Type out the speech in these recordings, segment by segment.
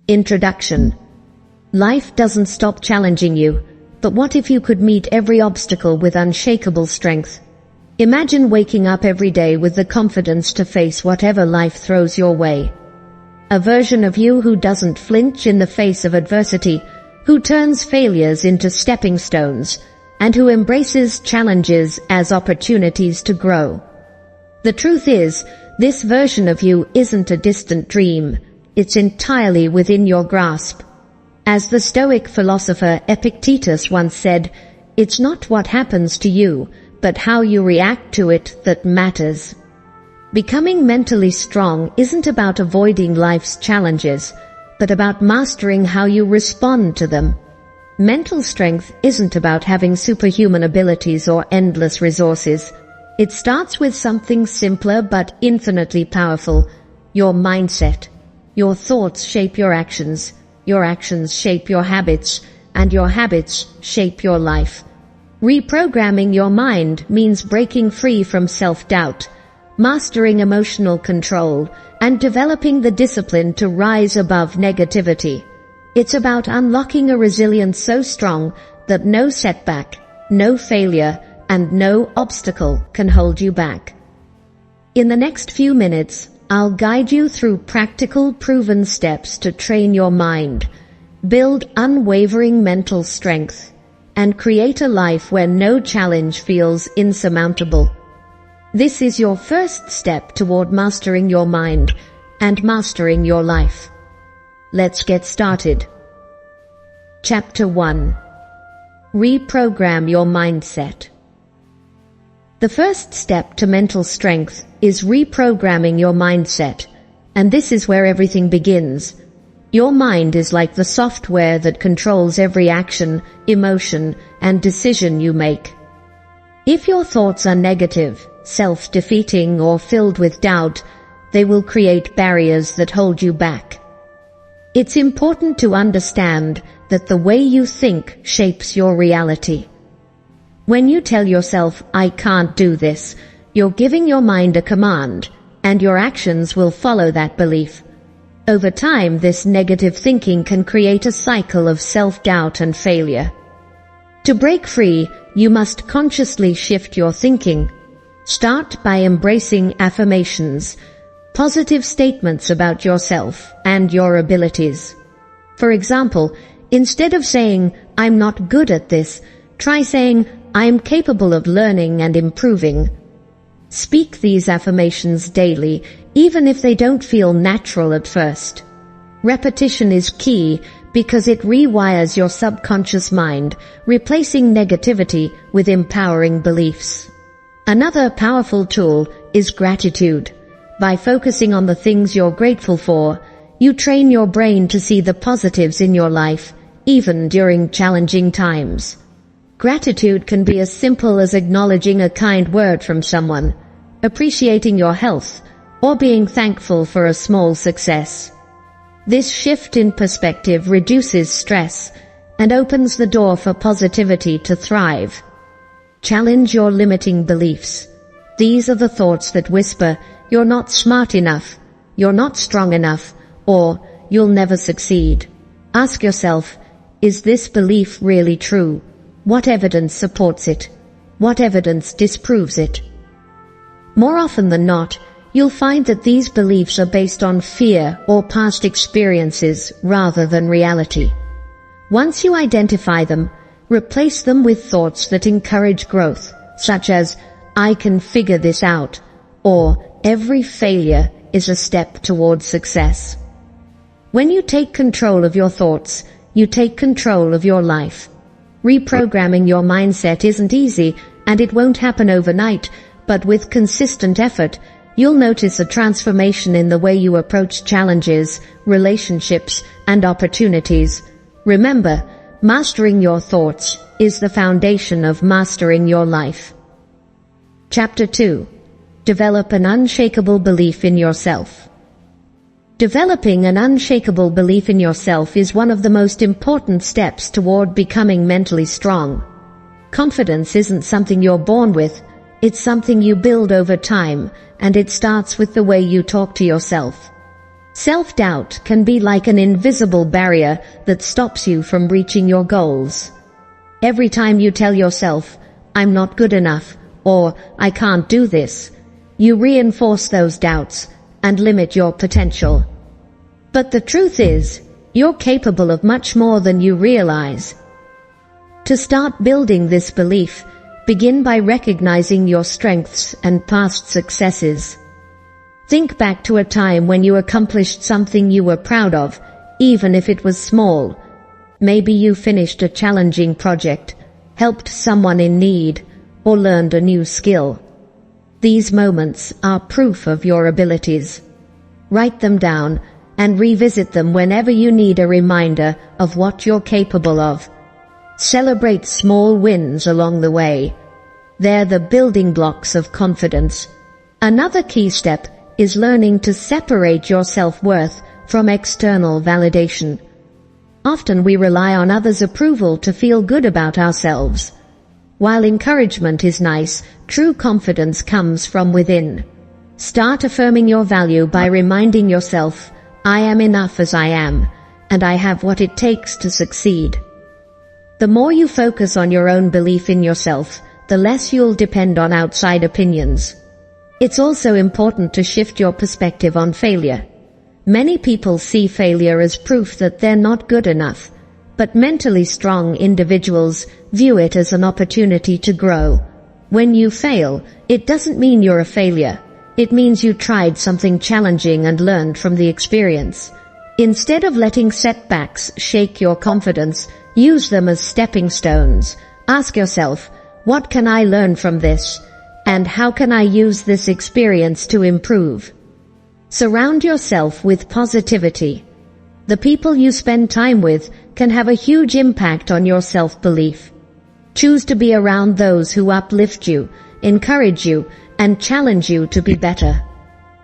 Introduction. Life doesn't stop challenging you, but what if you could meet every obstacle with unshakable strength? Imagine waking up every day with the confidence to face whatever life throws your way. A version of you who doesn't flinch in the face of adversity, who turns failures into stepping stones, and who embraces challenges as opportunities to grow. The truth is, this version of you isn't a distant dream, it's entirely within your grasp. As the Stoic philosopher Epictetus once said, "It's not what happens to you, but how you react to it that matters." Becoming mentally strong isn't about avoiding life's challenges, but about mastering how you respond to them. Mental strength isn't about having superhuman abilities or endless resources. It starts with something simpler but infinitely powerful: your mindset. Your thoughts shape your actions shape your habits, and your habits shape your life. Reprogramming your mind means breaking free from self-doubt, mastering emotional control, and developing the discipline to rise above negativity. It's about unlocking a resilience so strong that no setback, no failure, and no obstacle can hold you back. In the next few minutes, I'll guide you through practical, proven steps to train your mind, build unwavering mental strength, and create a life where no challenge feels insurmountable. This is your first step toward mastering your mind and mastering your life. Let's get started. Chapter 1. Reprogram your mindset. The first step to mental strength is reprogramming your mindset, and this is where everything begins. Your mind is like the software that controls every action, emotion, and decision you make. If your thoughts are negative, self-defeating, or filled with doubt, they will create barriers that hold you back. It's important to understand that the way you think shapes your reality. When you tell yourself, "I can't do this," you're giving your mind a command, and your actions will follow that belief. Over time, this negative thinking can create a cycle of self-doubt and failure. To break free, you must consciously shift your thinking. Start by embracing affirmations, positive statements about yourself and your abilities. For example, instead of saying, "I'm not good at this," try saying, "I am capable of learning and improving." Speak these affirmations daily, even if they don't feel natural at first. Repetition is key because it rewires your subconscious mind, replacing negativity with empowering beliefs. Another powerful tool is gratitude. By focusing on the things you're grateful for, you train your brain to see the positives in your life, even during challenging times. Gratitude can be as simple as acknowledging a kind word from someone, appreciating your health, or being thankful for a small success. This shift in perspective reduces stress and opens the door for positivity to thrive. Challenge your limiting beliefs. These are the thoughts that whisper, "You're not smart enough," "You're not strong enough," or "You'll never succeed." Ask yourself, is this belief really true? What evidence supports it? What evidence disproves it? More often than not, you'll find that these beliefs are based on fear or past experiences rather than reality. Once you identify them, replace them with thoughts that encourage growth, such as, "I can figure this out," or "Every failure is a step towards success." When you take control of your thoughts, you take control of your life. Reprogramming your mindset isn't easy, and it won't happen overnight, but with consistent effort, you'll notice a transformation in the way you approach challenges, relationships, and opportunities. Remember, mastering your thoughts is the foundation of mastering your life. Chapter 2. Develop an unshakable belief in yourself. Developing an unshakable belief in yourself is one of the most important steps toward becoming mentally strong. Confidence isn't something you're born with, it's something you build over time, and it starts with the way you talk to yourself. Self-doubt can be like an invisible barrier that stops you from reaching your goals. Every time you tell yourself, "I'm not good enough," or "I can't do this," you reinforce those doubts and limit your potential. But the truth is, you're capable of much more than you realize. To start building this belief, begin by recognizing your strengths and past successes. Think back to a time when you accomplished something you were proud of, even if it was small. Maybe you finished a challenging project, helped someone in need, or learned a new skill. These moments are proof of your abilities. Write them down and revisit them whenever you need a reminder of what you're capable of. Celebrate small wins along the way. They're the building blocks of confidence. Another key step is learning to separate your self-worth from external validation. Often we rely on others' approval to feel good about ourselves. While encouragement is nice, true confidence comes from within. Start affirming your value by reminding yourself, "I am enough as I am, and I have what it takes to succeed." The more you focus on your own belief in yourself, the less you'll depend on outside opinions. It's also important to shift your perspective on failure. Many people see failure as proof that they're not good enough, but mentally strong individuals view it as an opportunity to grow. When you fail, it doesn't mean you're a failure. It means you tried something challenging and learned from the experience. Instead of letting setbacks shake your confidence, use them as stepping stones. Ask yourself, what can I learn from this? And how can I use this experience to improve? Surround yourself with positivity. The people you spend time with can have a huge impact on your self-belief. Choose to be around those who uplift you, encourage you, and challenge you to be better.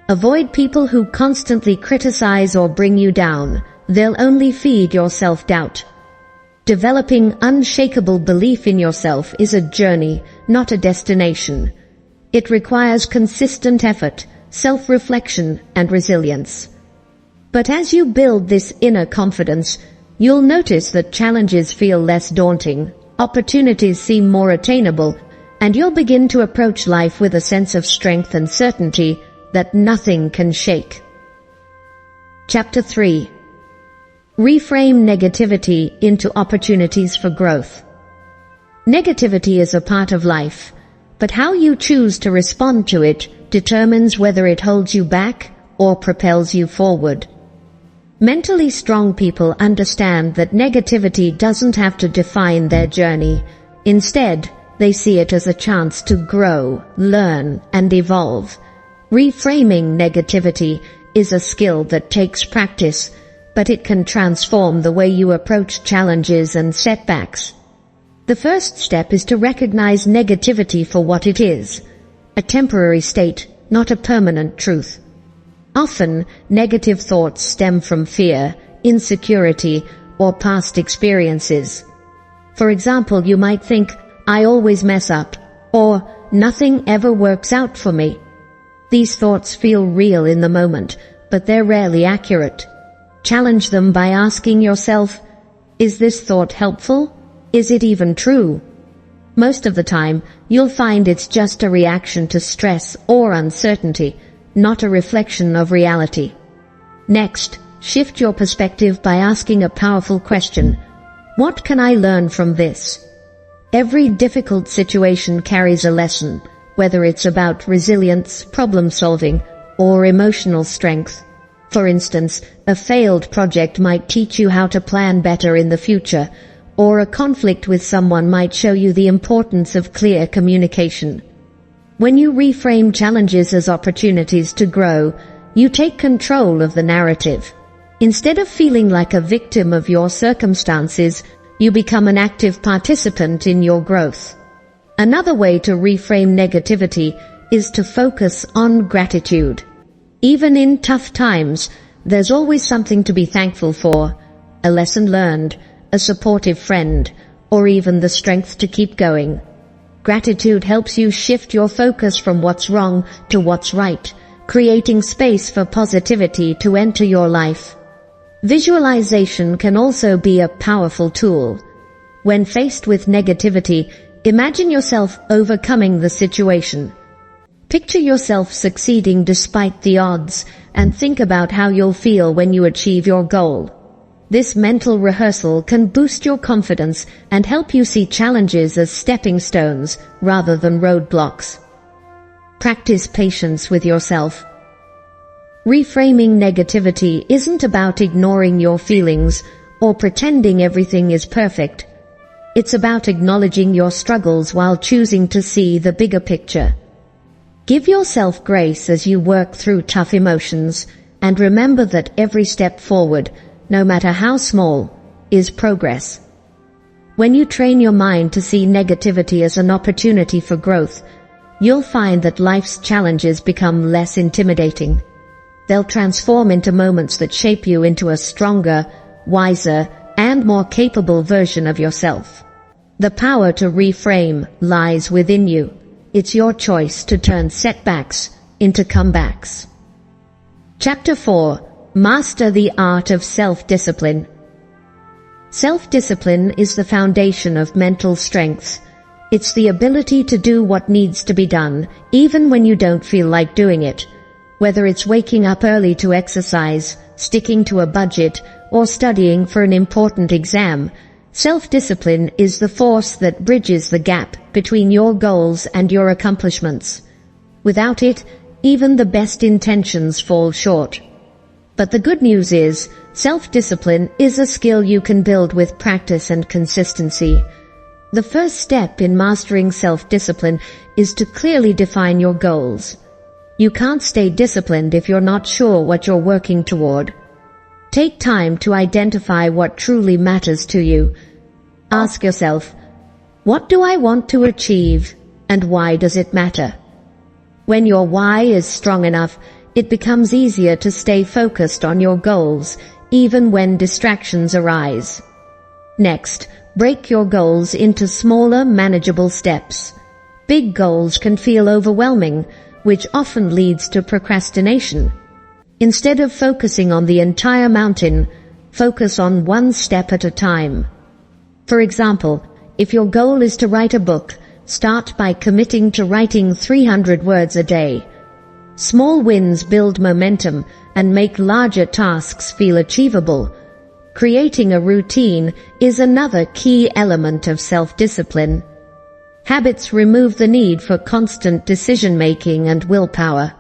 Avoid people who constantly criticize or bring you down. They'll only feed your self-doubt. Developing unshakable belief in yourself is a journey, not a destination. It requires consistent effort, self-reflection, and resilience. But as you build this inner confidence, you'll notice that challenges feel less daunting, opportunities seem more attainable, and you'll begin to approach life with a sense of strength and certainty that nothing can shake. Chapter 3. Reframe negativity into opportunities for growth. Negativity is a part of life, but how you choose to respond to it determines whether it holds you back or propels you forward. Mentally strong people understand that negativity doesn't have to define their journey. Instead, they see it as a chance to grow, learn, and evolve. Reframing negativity is a skill that takes practice, but it can transform the way you approach challenges and setbacks. The first step is to recognize negativity for what it is, a temporary state, not a permanent truth. Often, negative thoughts stem from fear, insecurity, or past experiences. For example, you might think, "I always mess up," or "nothing ever works out for me." These thoughts feel real in the moment, but they're rarely accurate. Challenge them by asking yourself, is this thought helpful? Is it even true? Most of the time, you'll find it's just a reaction to stress or uncertainty, not a reflection of reality. Next, shift your perspective by asking a powerful question. What can I learn from this? Every difficult situation carries a lesson, whether it's about resilience, problem-solving, or emotional strength. For instance, a failed project might teach you how to plan better in the future, or a conflict with someone might show you the importance of clear communication. When you reframe challenges as opportunities to grow, you take control of the narrative. Instead of feeling like a victim of your circumstances, you become an active participant in your growth. Another way to reframe negativity is to focus on gratitude. Even in tough times, there's always something to be thankful for, a lesson learned, a supportive friend, or even the strength to keep going. Gratitude helps you shift your focus from what's wrong to what's right, creating space for positivity to enter your life. Visualization can also be a powerful tool. When faced with negativity, imagine yourself overcoming the situation. Picture yourself succeeding despite the odds, and think about how you'll feel when you achieve your goal. This mental rehearsal can boost your confidence and help you see challenges as stepping stones rather than roadblocks. Practice patience with yourself. Reframing negativity isn't about ignoring your feelings or pretending everything is perfect. It's about acknowledging your struggles while choosing to see the bigger picture. Give yourself grace as you work through tough emotions, and remember that every step forward, no matter how small, is progress. When you train your mind to see negativity as an opportunity for growth, you'll find that life's challenges become less intimidating. They'll transform into moments that shape you into a stronger, wiser, and more capable version of yourself. The power to reframe lies within you. It's your choice to turn setbacks into comebacks. Chapter 4. Master the art of self-discipline. Self-discipline is the foundation of mental strength. It's the ability to do what needs to be done, even when you don't feel like doing it. Whether it's waking up early to exercise, sticking to a budget, or studying for an important exam, self-discipline is the force that bridges the gap between your goals and your accomplishments. Without it, even the best intentions fall short. But the good news is, self-discipline is a skill you can build with practice and consistency. The first step in mastering self-discipline is to clearly define your goals. You can't stay disciplined if you're not sure what you're working toward. Take time to identify what truly matters to you. Ask yourself, what do I want to achieve, and why does it matter? When your why is strong enough, it becomes easier to stay focused on your goals, even when distractions arise. Next, break your goals into smaller, manageable steps. Big goals can feel overwhelming, which often leads to procrastination. Instead of focusing on the entire mountain, focus on one step at a time. For example, if your goal is to write a book, start by committing to writing 300 words a day. Small wins build momentum and make larger tasks feel achievable. Creating a routine is another key element of self-discipline. Habits remove the need for constant decision-making and willpower.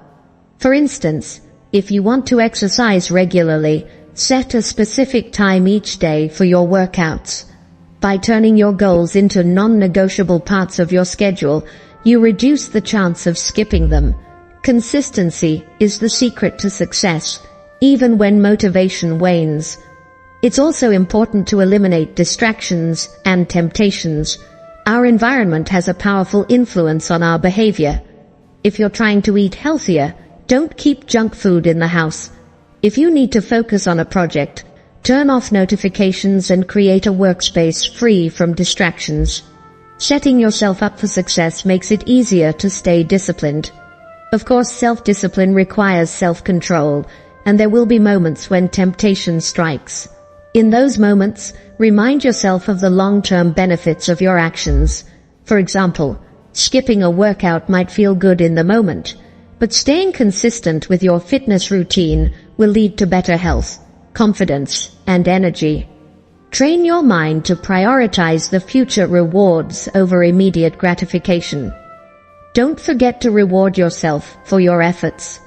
For instance, if you want to exercise regularly, set a specific time each day for your workouts. By turning your goals into non-negotiable parts of your schedule, you reduce the chance of skipping them. Consistency is the secret to success, even when motivation wanes. It's also important to eliminate distractions and temptations. Our environment has a powerful influence on our behavior. If you're trying to eat healthier, don't keep junk food in the house. If you need to focus on a project, turn off notifications and create a workspace free from distractions. Setting yourself up for success makes it easier to stay disciplined. Of course, self-discipline requires self-control, and there will be moments when temptation strikes. In those moments, remind yourself of the long-term benefits of your actions. For example, skipping a workout might feel good in the moment, but staying consistent with your fitness routine will lead to better health, confidence, and energy. Train your mind to prioritize the future rewards over immediate gratification. Don't forget to reward yourself for your efforts.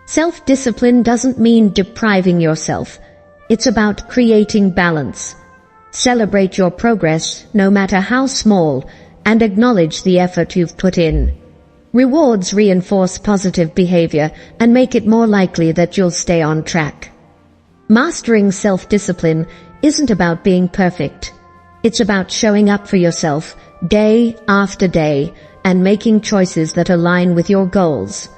Self-discipline doesn't mean depriving yourself. It's about creating balance. Celebrate your progress, no matter how small, and acknowledge the effort you've put in. Rewards reinforce positive behavior and make it more likely that you'll stay on track. Mastering self-discipline isn't about being perfect. It's about showing up for yourself day after day and making choices that align with your goals.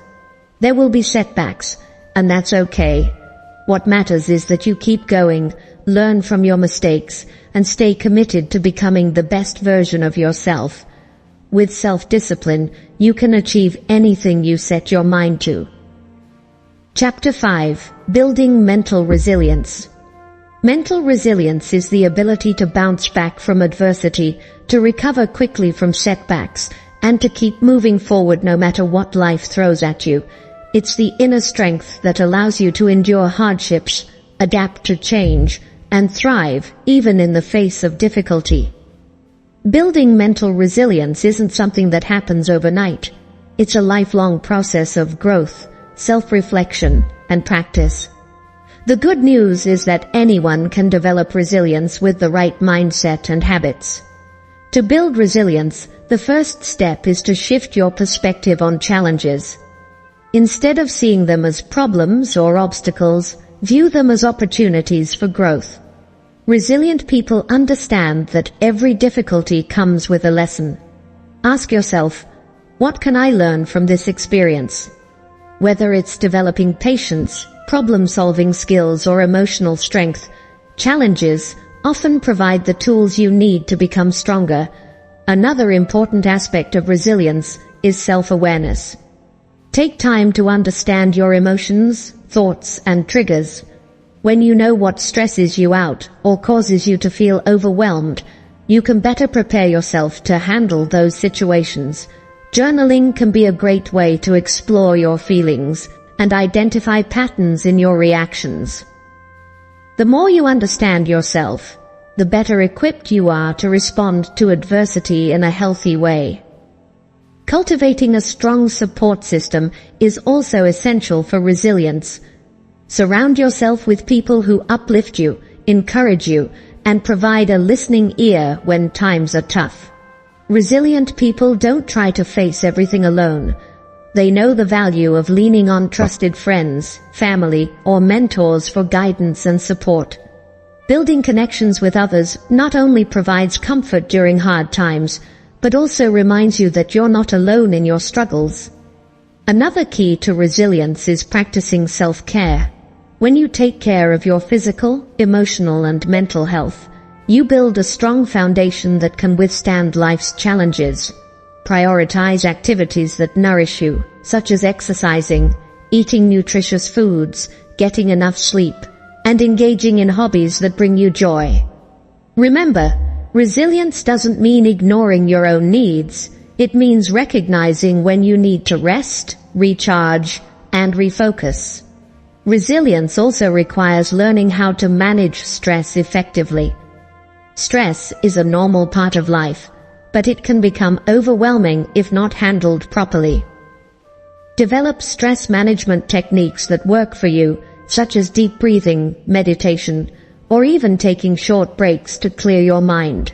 There will be setbacks, and that's okay. What matters is that you keep going, learn from your mistakes, and stay committed to becoming the best version of yourself. With self-discipline, you can achieve anything you set your mind to. Chapter 5. Building Mental Resilience. Mental resilience is the ability to bounce back from adversity, to recover quickly from setbacks, and to keep moving forward no matter what life throws at you. It's the inner strength that allows you to endure hardships, adapt to change, and thrive even in the face of difficulty. Building mental resilience isn't something that happens overnight. It's a lifelong process of growth, self-reflection, and practice. The good news is that anyone can develop resilience with the right mindset and habits. To build resilience, the first step is to shift your perspective on challenges. Instead of seeing them as problems or obstacles, view them as opportunities for growth. Resilient people understand that every difficulty comes with a lesson. Ask yourself, what can I learn from this experience? Whether it's developing patience, problem-solving skills, or emotional strength, challenges often provide the tools you need to become stronger. Another important aspect of resilience is self-awareness. Take time to understand your emotions, thoughts, and triggers. When you know what stresses you out or causes you to feel overwhelmed, you can better prepare yourself to handle those situations. Journaling can be a great way to explore your feelings and identify patterns in your reactions. The more you understand yourself, the better equipped you are to respond to adversity in a healthy way. Cultivating a strong support system is also essential for resilience. Surround yourself with people who uplift you, encourage you, and provide a listening ear when times are tough. Resilient people don't try to face everything alone. They know the value of leaning on trusted friends, family, or mentors for guidance and support. Building connections with others not only provides comfort during hard times, but also reminds you that you're not alone in your struggles. Another key to resilience is practicing self-care. When you take care of your physical, emotional, and mental health, you build a strong foundation that can withstand life's challenges. Prioritize activities that nourish you, such as exercising, eating nutritious foods, getting enough sleep, and engaging in hobbies that bring you joy. Remember, resilience doesn't mean ignoring your own needs. It means recognizing when you need to rest, recharge, and refocus. Resilience also requires learning how to manage stress effectively. Stress is a normal part of life, but it can become overwhelming if not handled properly. Develop stress management techniques that work for you, such as deep breathing, meditation, or even taking short breaks to clear your mind.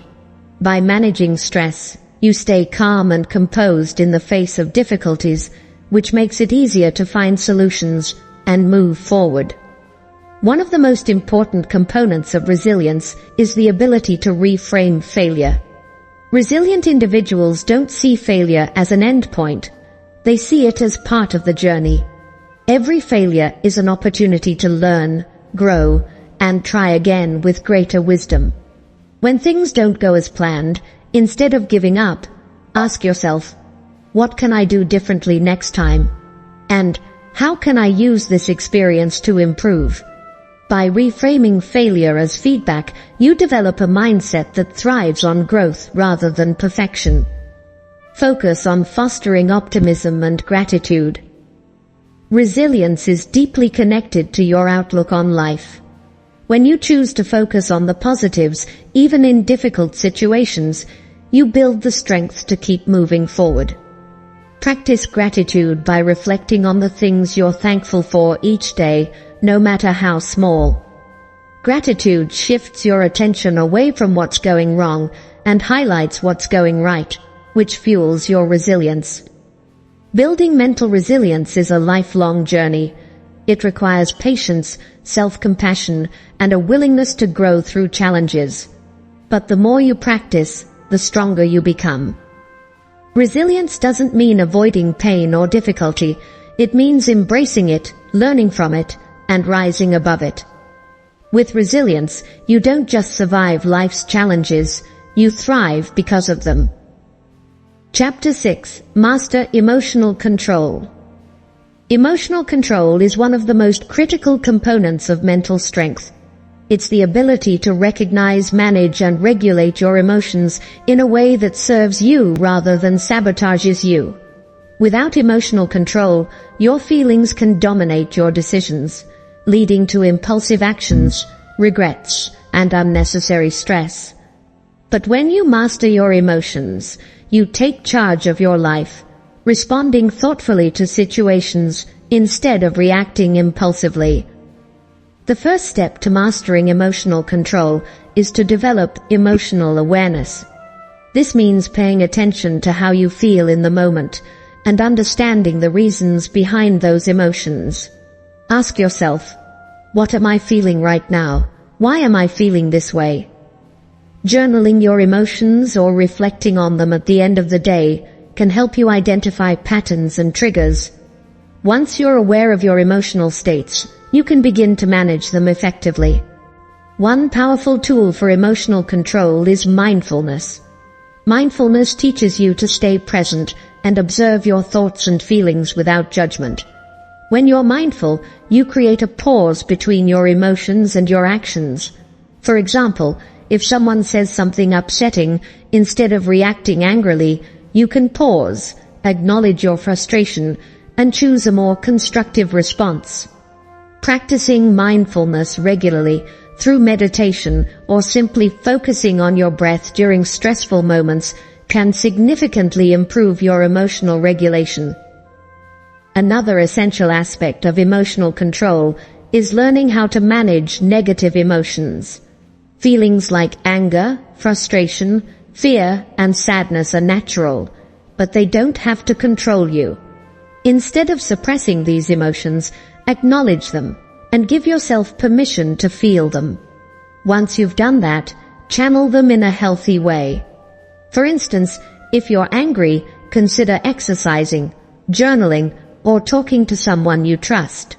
By managing stress, you stay calm and composed in the face of difficulties, which makes it easier to find solutions and move forward. One of the most important components of resilience is the ability to reframe failure. Resilient individuals don't see failure as an end point. They see it as part of the journey. Every failure is an opportunity to learn, grow, and try again with greater wisdom. When things don't go as planned, instead of giving up, ask yourself, what can I do differently next time? And how can I use this experience to improve? By reframing failure as feedback, you develop a mindset that thrives on growth rather than perfection. Focus on fostering optimism and gratitude. Resilience is deeply connected to your outlook on life. When you choose to focus on the positives, even in difficult situations, you build the strength to keep moving forward. Practice gratitude by reflecting on the things you're thankful for each day, no matter how small. Gratitude shifts your attention away from what's going wrong and highlights what's going right, which fuels your resilience. Building mental resilience is a lifelong journey. It requires patience, self-compassion, and a willingness to grow through challenges. But the more you practice, the stronger you become. Resilience doesn't mean avoiding pain or difficulty. It means embracing it, learning from it, and rising above it. With resilience, you don't just survive life's challenges, you thrive because of them. Chapter 6. Master Emotional Control. Emotional control is one of the most critical components of mental strength. It's the ability to recognize, manage, and regulate your emotions in a way that serves you rather than sabotages you. Without emotional control, your feelings can dominate your decisions, leading to impulsive actions, regrets, and unnecessary stress. But when you master your emotions, you take charge of your life, responding thoughtfully to situations instead of reacting impulsively. The first step to mastering emotional control is to develop emotional awareness. This means paying attention to how you feel in the moment and understanding the reasons behind those emotions. Ask yourself, what am I feeling right now? Why am I feeling this way? Journaling your emotions or reflecting on them at the end of the day can help you identify patterns and triggers. Once you're aware of your emotional states, you can begin to manage them effectively. One powerful tool for emotional control is mindfulness. Mindfulness teaches you to stay present and observe your thoughts and feelings without judgment. When you're mindful, you create a pause between your emotions and your actions. For example, if someone says something upsetting, instead of reacting angrily, you can pause, acknowledge your frustration, and choose a more constructive response. Practicing mindfulness regularly through meditation or simply focusing on your breath during stressful moments can significantly improve your emotional regulation. Another essential aspect of emotional control is learning how to manage negative emotions. Feelings like anger, frustration, fear, and sadness are natural, but they don't have to control you. Instead of suppressing these emotions, acknowledge them and give yourself permission to feel them. Once you've done that, channel them in a healthy way. For instance, if you're angry, consider exercising, journaling, or talking to someone you trust.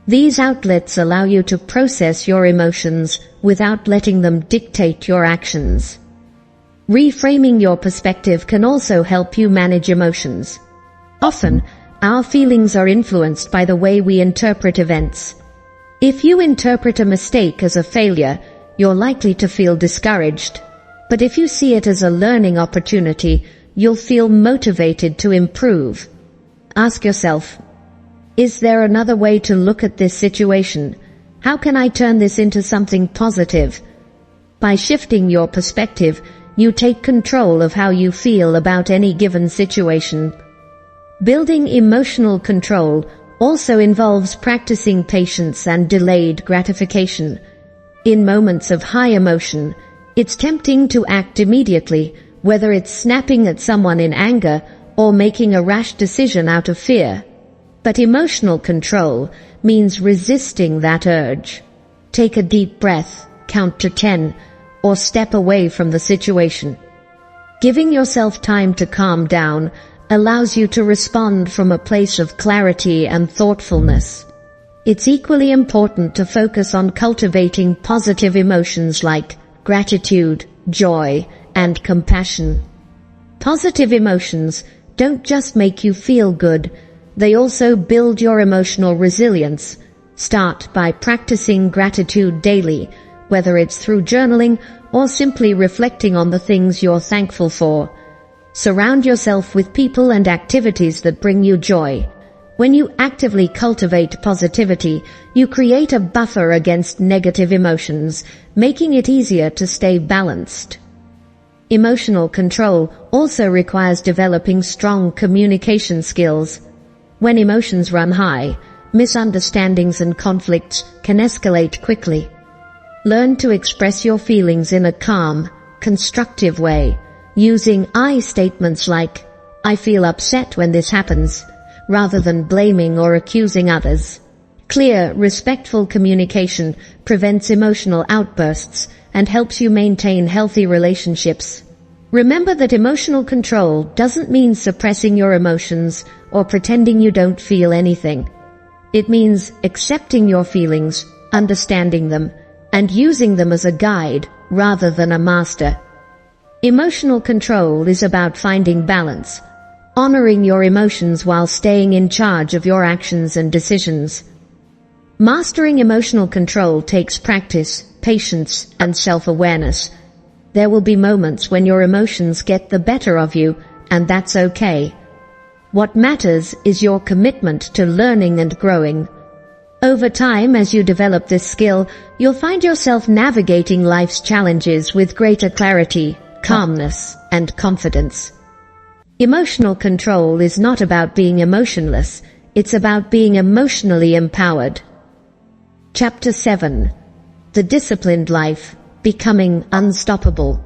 These outlets allow you to process your emotions without letting them dictate your actions. Reframing your perspective can also help you manage emotions. Often, our feelings are influenced by the way we interpret events. If you interpret a mistake as a failure, you're likely to feel discouraged. But if you see it as a learning opportunity, you'll feel motivated to improve. Ask yourself, is there another way to look at this situation? How can I turn this into something positive? By shifting your perspective, you take control of how you feel about any given situation. Building emotional control also involves practicing patience and delayed gratification. In moments of high emotion, it's tempting to act immediately, whether it's snapping at someone in anger or making a rash decision out of fear. But emotional control means resisting that urge. Take a deep breath, count to 10, or step away from the situation. Giving yourself time to calm down allows you to respond from a place of clarity and thoughtfulness. It's equally important to focus on cultivating positive emotions like gratitude, joy, and compassion. Positive emotions don't just make you feel good, they also build your emotional resilience. Start by practicing gratitude daily, whether it's through journaling or simply reflecting on the things you're thankful for. Surround yourself with people and activities that bring you joy. When you actively cultivate positivity, you create a buffer against negative emotions, making it easier to stay balanced. Emotional control also requires developing strong communication skills. When emotions run high, misunderstandings and conflicts can escalate quickly. Learn to express your feelings in a calm, constructive way, using I statements like, I feel upset when this happens, rather than blaming or accusing others. Clear, respectful communication prevents emotional outbursts and helps you maintain healthy relationships. Remember that emotional control doesn't mean suppressing your emotions or pretending you don't feel anything. It means accepting your feelings, understanding them, and using them as a guide rather than a master. Emotional control is about finding balance, honoring your emotions while staying in charge of your actions and decisions. Mastering emotional control takes practice, patience, and self-awareness. There will be moments when your emotions get the better of you, and that's okay. What matters is your commitment to learning and growing. Over time, as you develop this skill, you'll find yourself navigating life's challenges with greater clarity, calmness, and confidence. Emotional control is not about being emotionless, it's about being emotionally empowered. Chapter 7. The Disciplined Life, Becoming Unstoppable.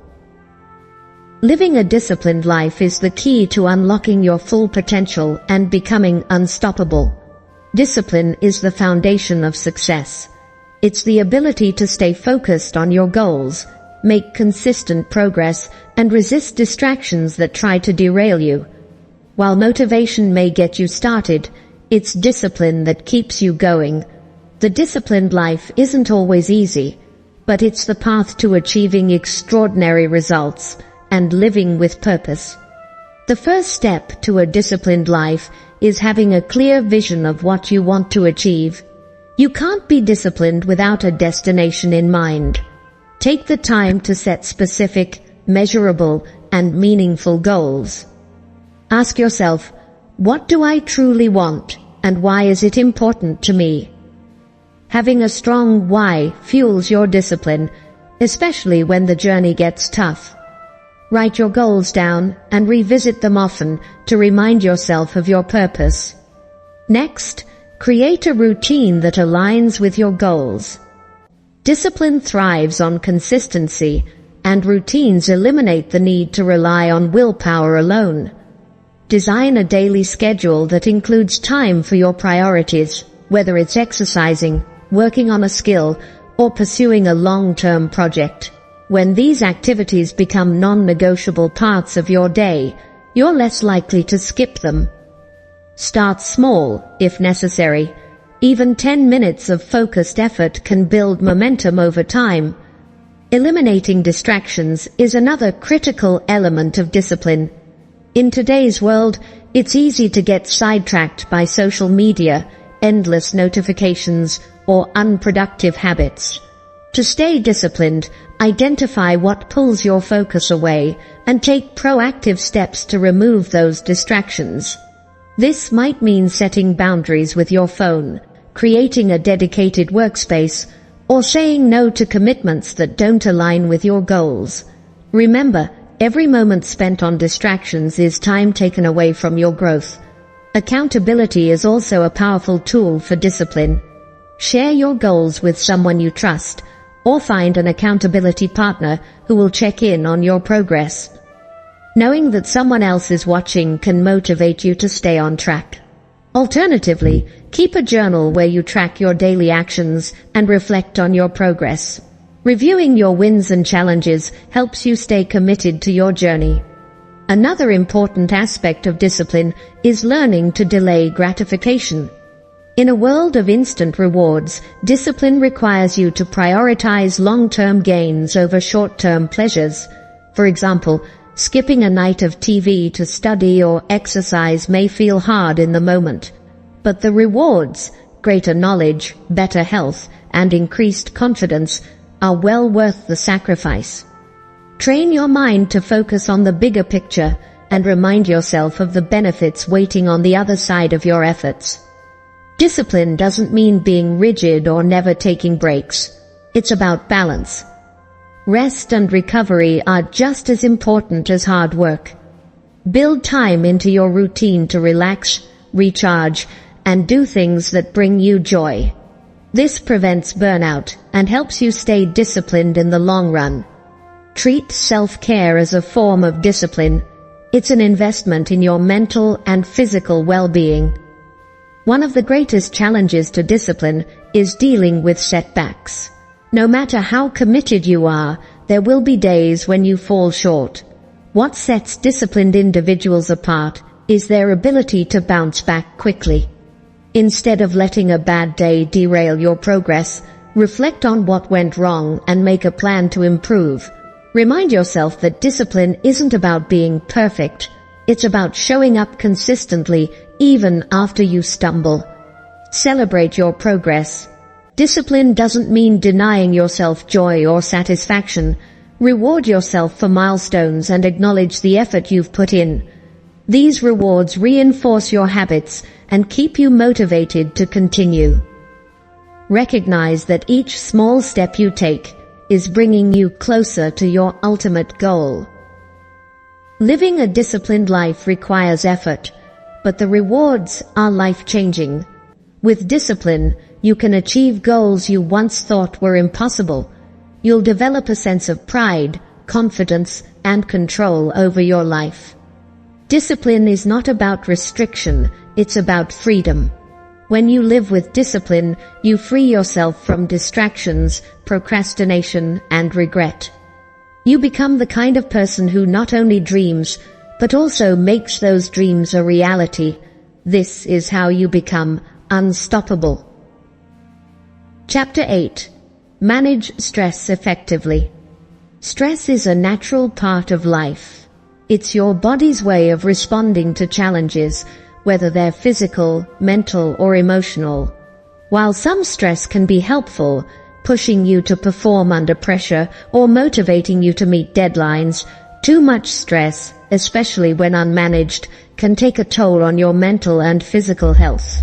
Living a disciplined life is the key to unlocking your full potential and becoming unstoppable. Discipline is the foundation of success. It's the ability to stay focused on your goals, make consistent progress, and resist distractions that try to derail you. While motivation may get you started, it's discipline that keeps you going. The disciplined life isn't always easy, but it's the path to achieving extraordinary results and living with purpose. The first step to a disciplined life is having a clear vision of what you want to achieve. You can't be disciplined without a destination in mind. Take the time to set specific, measurable, and meaningful goals. Ask yourself, what do I truly want, and why is it important to me? Having a strong why fuels your discipline, especially when the journey gets tough. Write your goals down and revisit them often to remind yourself of your purpose. Next, create a routine that aligns with your goals. Discipline thrives on consistency, and routines eliminate the need to rely on willpower alone. Design a daily schedule that includes time for your priorities, whether it's exercising, working on a skill, or pursuing a long-term project. When these activities become non-negotiable parts of your day, you're less likely to skip them. Start small, if necessary. Even 10 minutes of focused effort can build momentum over time. Eliminating distractions is another critical element of discipline. In today's world, it's easy to get sidetracked by social media, endless notifications, or unproductive habits. To stay disciplined, identify what pulls your focus away and take proactive steps to remove those distractions. This might mean setting boundaries with your phone, creating a dedicated workspace, or saying no to commitments that don't align with your goals. Remember, every moment spent on distractions is time taken away from your growth. Accountability is also a powerful tool for discipline. Share your goals with someone you trust, or find an accountability partner who will check in on your progress. Knowing that someone else is watching can motivate you to stay on track. Alternatively, keep a journal where you track your daily actions and reflect on your progress. Reviewing your wins and challenges helps you stay committed to your journey. Another important aspect of discipline is learning to delay gratification. In a world of instant rewards, discipline requires you to prioritize long-term gains over short-term pleasures. For example, skipping a night of TV to study or exercise may feel hard in the moment, but the rewards, greater knowledge, better health, and increased confidence, are well worth the sacrifice. Train your mind to focus on the bigger picture and remind yourself of the benefits waiting on the other side of your efforts. Discipline doesn't mean being rigid or never taking breaks. It's about balance. Rest and recovery are just as important as hard work. Build time into your routine to relax, recharge, and do things that bring you joy. This prevents burnout and helps you stay disciplined in the long run. Treat self-care as a form of discipline. It's an investment in your mental and physical well-being. One of the greatest challenges to discipline is dealing with setbacks. No matter how committed you are, there will be days when you fall short. What sets disciplined individuals apart is their ability to bounce back quickly. Instead of letting a bad day derail your progress, reflect on what went wrong and make a plan to improve. Remind yourself that discipline isn't about being perfect, It's about showing up consistently even after you stumble. Celebrate your progress. Discipline doesn't mean denying yourself joy or satisfaction. Reward yourself for milestones and acknowledge the effort you've put in. These rewards reinforce your habits and keep you motivated to continue. Recognize that each small step you take is bringing you closer to your ultimate goal. Living a disciplined life requires effort, but the rewards are life-changing. With discipline, you can achieve goals you once thought were impossible. You'll develop a sense of pride, confidence, and control over your life. Discipline is not about restriction, it's about freedom. When you live with discipline, you free yourself from distractions, procrastination, and regret. You become the kind of person who not only dreams, but also makes those dreams a reality. This is how you become unstoppable. Chapter 8. Manage stress effectively. Stress is a natural part of life. It's your body's way of responding to challenges, whether they're physical, mental, or emotional. While some stress can be helpful, pushing you to perform under pressure or motivating you to meet deadlines, too much stress, especially when unmanaged, can take a toll on your mental and physical health.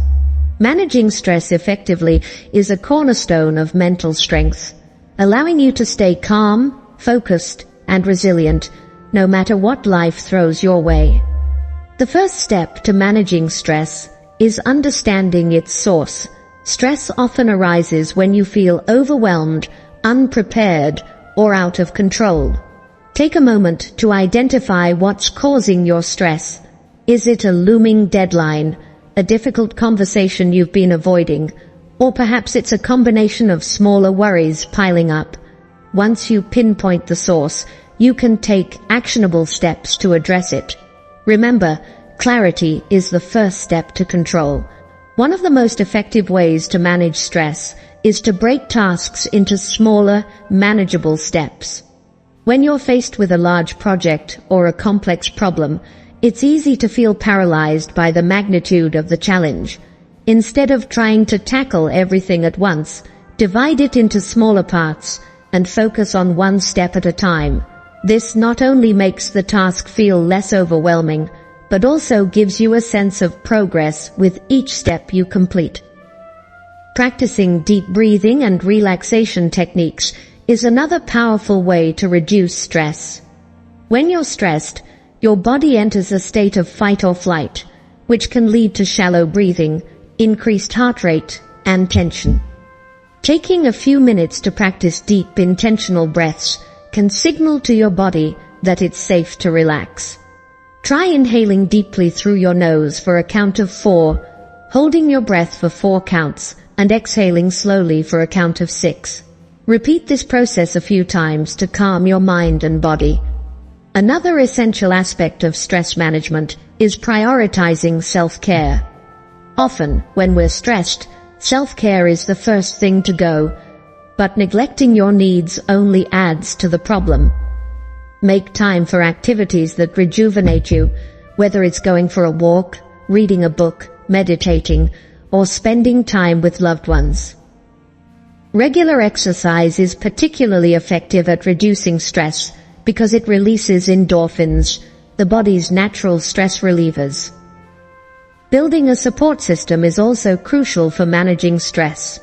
Managing stress effectively is a cornerstone of mental strength, allowing you to stay calm, focused, and resilient, no matter what life throws your way. The first step to managing stress is understanding its source. Stress often arises when you feel overwhelmed, unprepared, or out of control. Take a moment to identify what's causing your stress. Is it a looming deadline, a difficult conversation you've been avoiding, or perhaps it's a combination of smaller worries piling up? Once you pinpoint the source, you can take actionable steps to address it. Remember, clarity is the first step to control. One of the most effective ways to manage stress is to break tasks into smaller, manageable steps. When you're faced with a large project or a complex problem, it's easy to feel paralyzed by the magnitude of the challenge. Instead of trying to tackle everything at once, divide it into smaller parts and focus on one step at a time. This not only makes the task feel less overwhelming, but also gives you a sense of progress with each step you complete. Practicing deep breathing and relaxation techniques is another powerful way to reduce stress. When you're stressed, your body enters a state of fight or flight, which can lead to shallow breathing, increased heart rate, and tension. Taking a few minutes to practice deep, intentional breaths can signal to your body that it's safe to relax. Try inhaling deeply through your nose for a count of 4, holding your breath for 4 counts, and exhaling slowly for a count of 6. Repeat this process a few times to calm your mind and body. Another essential aspect of stress management is prioritizing self-care. Often, when we're stressed, self-care is the first thing to go, but neglecting your needs only adds to the problem. Make time for activities that rejuvenate you, whether it's going for a walk, reading a book, meditating, or spending time with loved ones. Regular exercise is particularly effective at reducing stress because it releases endorphins, the body's natural stress relievers. Building a support system is also crucial for managing stress.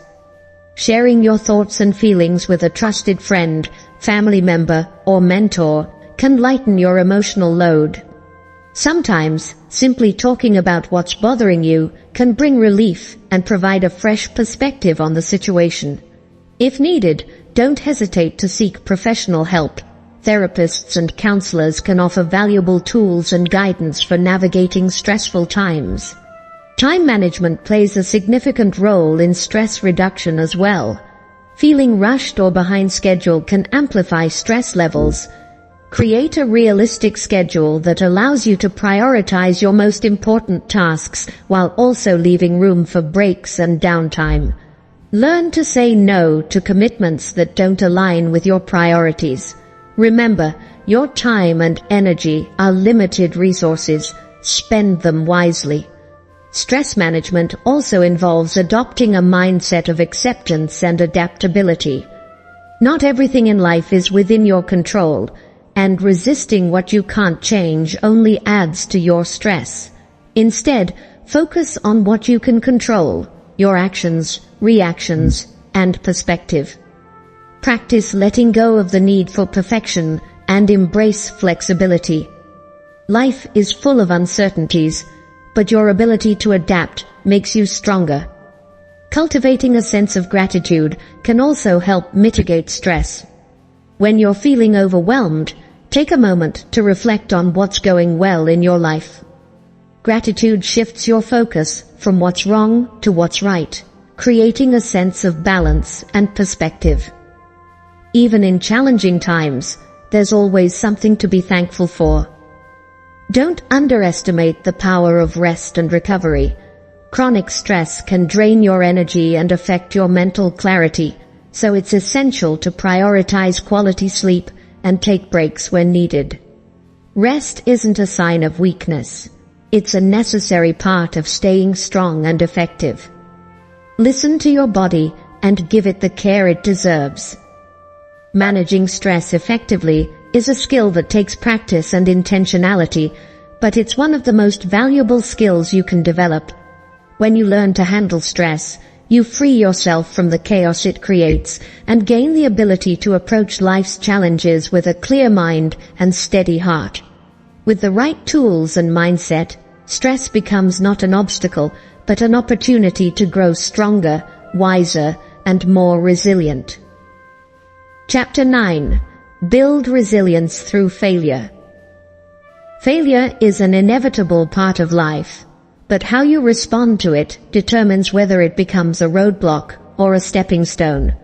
Sharing your thoughts and feelings with a trusted friend, family member, or mentor can lighten your emotional load. Sometimes, simply talking about what's bothering you can bring relief and provide a fresh perspective on the situation. If needed, don't hesitate to seek professional help. Therapists and counselors can offer valuable tools and guidance for navigating stressful times. Time management plays a significant role in stress reduction as well. Feeling rushed or behind schedule can amplify stress levels. Create a realistic schedule that allows you to prioritize your most important tasks while also leaving room for breaks and downtime. Learn to say no to commitments that don't align with your priorities. Remember, your time and energy are limited resources. Spend them wisely. Stress management also involves adopting a mindset of acceptance and adaptability. Not everything in life is within your control, and resisting what you can't change only adds to your stress. Instead, focus on what you can control: your actions, reactions, and perspective. Practice letting go of the need for perfection and embrace flexibility. Life is full of uncertainties, but your ability to adapt makes you stronger. Cultivating a sense of gratitude can also help mitigate stress. When you're feeling overwhelmed, take a moment to reflect on what's going well in your life. Gratitude shifts your focus from what's wrong to what's right, creating a sense of balance and perspective. Even in challenging times, there's always something to be thankful for. Don't underestimate the power of rest and recovery. Chronic stress can drain your energy and affect your mental clarity, so it's essential to prioritize quality sleep and take breaks when needed. Rest isn't a sign of weakness. It's a necessary part of staying strong and effective. Listen to your body and give it the care it deserves. Managing stress effectively is a skill that takes practice and intentionality, but it's one of the most valuable skills you can develop. When you learn to handle stress, you free yourself from the chaos it creates and gain the ability to approach life's challenges with a clear mind and steady heart. With the right tools and mindset, stress becomes not an obstacle, but an opportunity to grow stronger, wiser, and more resilient. Chapter 9. Build resilience through failure. Failure is an inevitable part of life, but how you respond to it determines whether it becomes a roadblock or a stepping stone.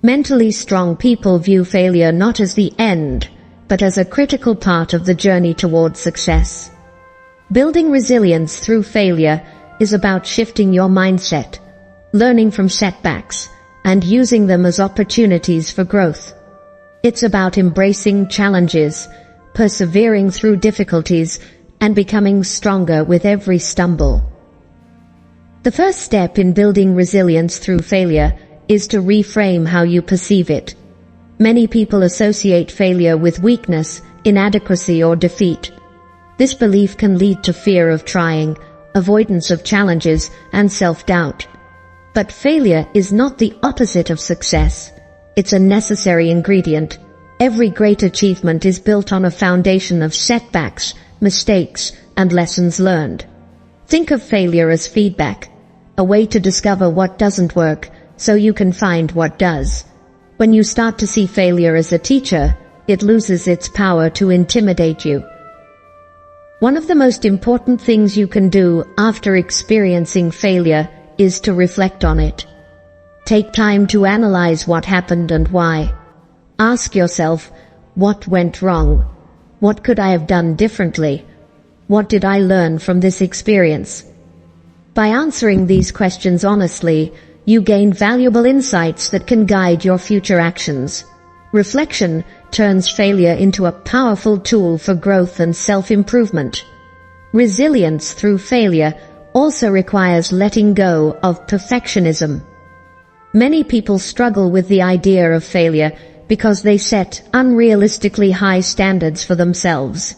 Mentally strong people view failure not as the end, but as a critical part of the journey toward success. Building resilience through failure is about shifting your mindset, learning from setbacks, and using them as opportunities for growth. It's about embracing challenges, persevering through difficulties, and becoming stronger with every stumble. The first step in building resilience through failure is to reframe how you perceive it. Many people associate failure with weakness, inadequacy, or defeat. This belief can lead to fear of trying, avoidance of challenges, and self-doubt. But failure is not the opposite of success. It's a necessary ingredient. Every great achievement is built on a foundation of setbacks, mistakes, and lessons learned. Think of failure as feedback, a way to discover what doesn't work so you can find what does. When you start to see failure as a teacher, it loses its power to intimidate you. One of the most important things you can do after experiencing failure is to reflect on it. Take time to analyze what happened and why. Ask yourself, what went wrong? What could I have done differently? What did I learn from this experience? By answering these questions honestly, you gain valuable insights that can guide your future actions. Reflection turns failure into a powerful tool for growth and self-improvement. Resilience through failure also requires letting go of perfectionism. Many people struggle with the idea of failure because they set unrealistically high standards for themselves.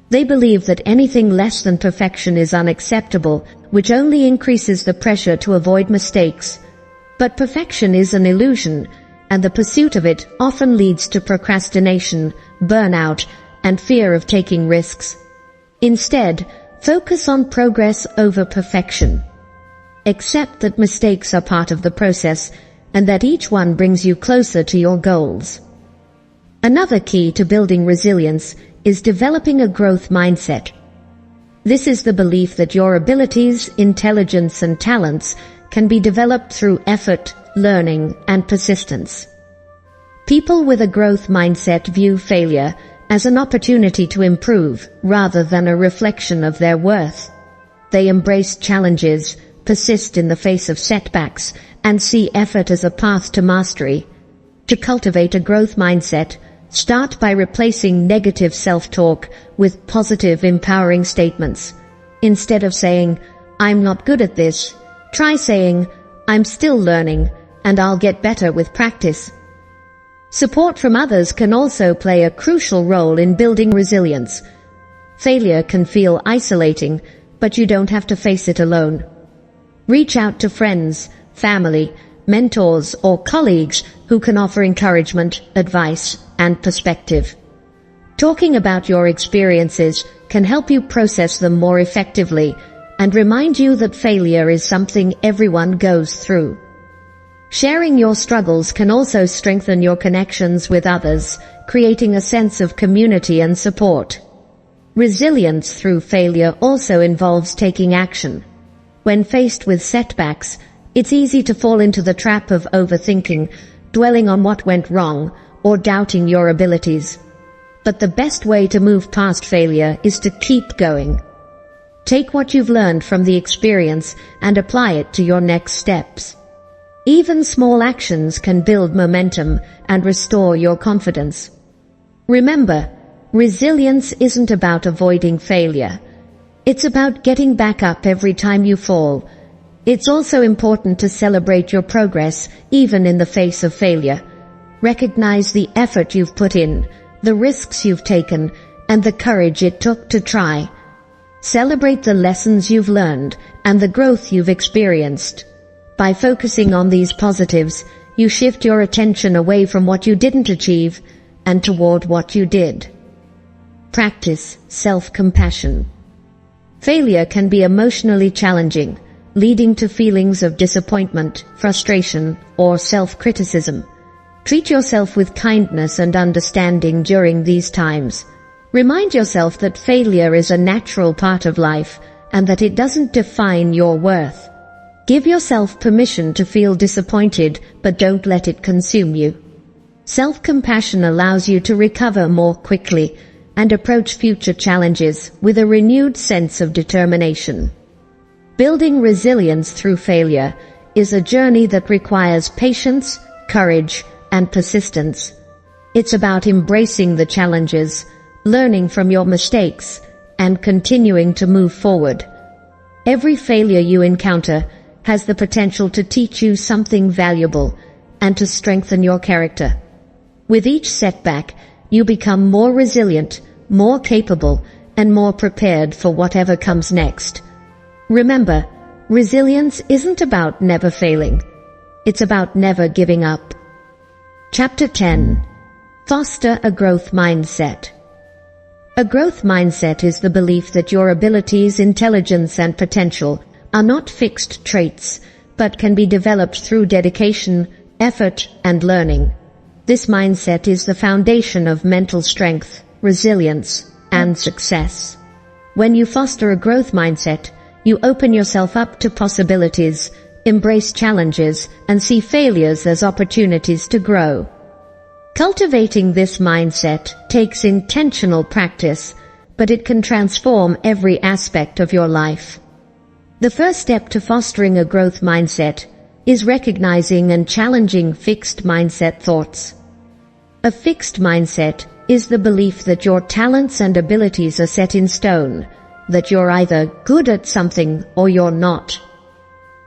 They believe that anything less than perfection is unacceptable, which only increases the pressure to avoid mistakes. But perfection is an illusion, and the pursuit of it often leads to procrastination, burnout, and fear of taking risks. Instead, focus on progress over perfection. Accept that mistakes are part of the process, and that each one brings you closer to your goals. Another key to building resilience is developing a growth mindset. This is the belief that your abilities, intelligence, and talents can be developed through effort, learning, and persistence. People with a growth mindset view failure as an opportunity to improve rather than a reflection of their worth. They embrace challenges, persist in the face of setbacks, and see effort as a path to mastery. To cultivate a growth mindset, Start by replacing negative self-talk with positive, empowering statements. Instead of saying, "I'm not good at this," try saying, "I'm still learning, and I'll get better with practice." Support from others can also play a crucial role in building resilience. Failure can feel isolating, but you don't have to face it alone. Reach out to friends, family, mentors, or colleagues who can offer encouragement, advice, and perspective. Talking about your experiences can help you process them more effectively and remind you that failure is something everyone goes through. Sharing your struggles can also strengthen your connections with others, creating a sense of community and support. Resilience through failure also involves taking action. When faced with setbacks, it's easy to fall into the trap of overthinking, dwelling on what went wrong, or doubting your abilities. But the best way to move past failure is to keep going. Take what you've learned from the experience and apply it to your next steps. Even small actions can build momentum and restore your confidence. Remember, resilience isn't about avoiding failure. It's about getting back up every time you fall. It's also important to celebrate your progress, even in the face of failure. Recognize the effort you've put in, the risks you've taken, and the courage it took to try. Celebrate the lessons you've learned and the growth you've experienced. By focusing on these positives, you shift your attention away from what you didn't achieve and toward what you did. Practice self-compassion. Failure can be emotionally challenging, leading to feelings of disappointment, frustration, or self-criticism. Treat yourself with kindness and understanding during these times. Remind yourself that failure is a natural part of life and that it doesn't define your worth. Give yourself permission to feel disappointed, but don't let it consume you. Self-compassion allows you to recover more quickly and approach future challenges with a renewed sense of determination. Building resilience through failure is a journey that requires patience, courage, and persistence. It's about embracing the challenges, learning from your mistakes, and continuing to move forward. Every failure you encounter has the potential to teach you something valuable and to strengthen your character. With each setback, you become more resilient, more capable, and more prepared for whatever comes next. Remember, resilience isn't about never failing. It's about never giving up. Chapter 10. Foster a growth mindset. A growth mindset is the belief that your abilities, intelligence, and potential are not fixed traits, but can be developed through dedication, effort, and learning. This mindset is the foundation of mental strength, resilience, and success. When you foster a growth mindset, you open yourself up to possibilities, embrace challenges, and see failures as opportunities to grow. Cultivating this mindset takes intentional practice, but it can transform every aspect of your life. The first step to fostering a growth mindset is recognizing and challenging fixed mindset thoughts. A fixed mindset is the belief that your talents and abilities are set in stone, that you're either good at something or you're not.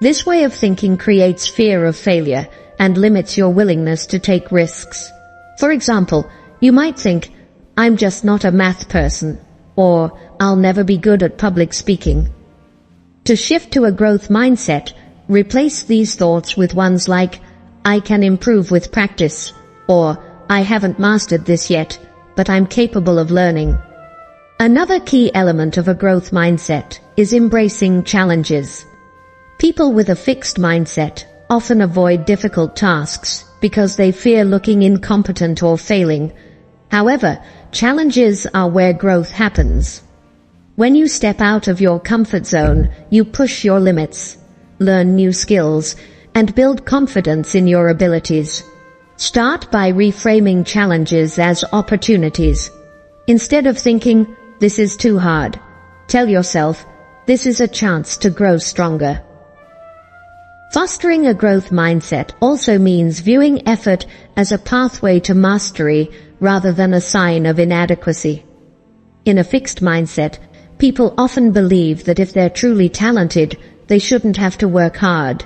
This way of thinking creates fear of failure and limits your willingness to take risks. For example, you might think, "I'm just not a math person," or "I'll never be good at public speaking." To shift to a growth mindset, replace these thoughts with ones like, "I can improve with practice," or "I haven't mastered this yet, but I'm capable of learning." Another key element of a growth mindset is embracing challenges. People with a fixed mindset often avoid difficult tasks because they fear looking incompetent or failing. However, challenges are where growth happens. When you step out of your comfort zone, you push your limits, learn new skills, and build confidence in your abilities. Start by reframing challenges as opportunities. Instead of thinking, "This is too hard," tell yourself, "This is a chance to grow stronger." Fostering a growth mindset also means viewing effort as a pathway to mastery rather than a sign of inadequacy. In a fixed mindset, people often believe that if they're truly talented, they shouldn't have to work hard.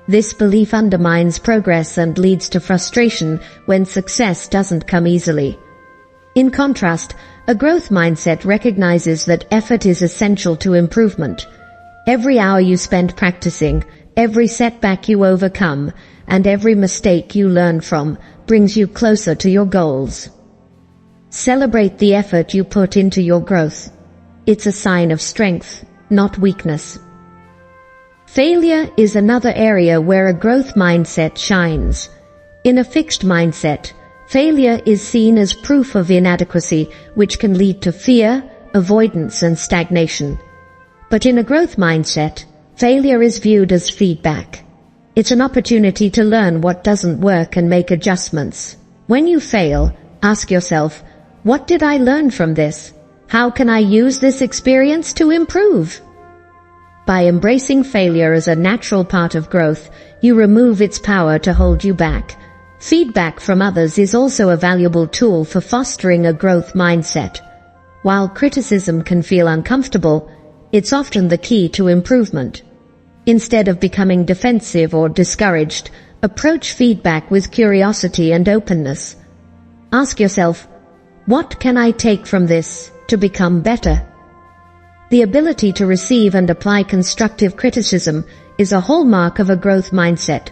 This belief undermines progress and leads to frustration when success doesn't come easily. In contrast, a growth mindset recognizes that effort is essential to improvement. Every hour you spend practicing, every setback you overcome, and every mistake you learn from brings you closer to your goals. Celebrate the effort you put into your growth. It's a sign of strength, not weakness. Failure is another area where a growth mindset shines. In a fixed mindset, failure is seen as proof of inadequacy, which can lead to fear, avoidance, and stagnation. But in a growth mindset, failure is viewed as feedback. It's an opportunity to learn what doesn't work and make adjustments. When you fail, ask yourself, what did I learn from this? How can I use this experience to improve? By embracing failure as a natural part of growth, you remove its power to hold you back. Feedback from others is also a valuable tool for fostering a growth mindset. While criticism can feel uncomfortable, it's often the key to improvement. Instead of becoming defensive or discouraged, approach feedback with curiosity and openness. Ask yourself, what can I take from this to become better? The ability to receive and apply constructive criticism is a hallmark of a growth mindset.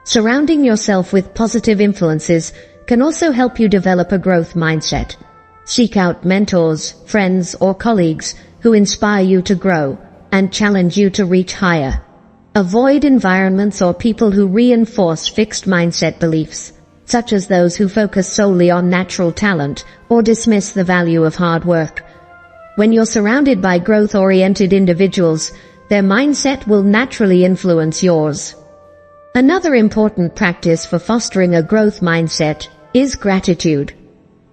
Surrounding yourself with positive influences can also help you develop a growth mindset. Seek out mentors, friends, or colleagues who inspire you to grow and challenge you to reach higher. Avoid environments or people who reinforce fixed mindset beliefs, such as those who focus solely on natural talent or dismiss the value of hard work. When you're surrounded by growth-oriented individuals, their mindset will naturally influence yours. Another important practice for fostering a growth mindset is gratitude.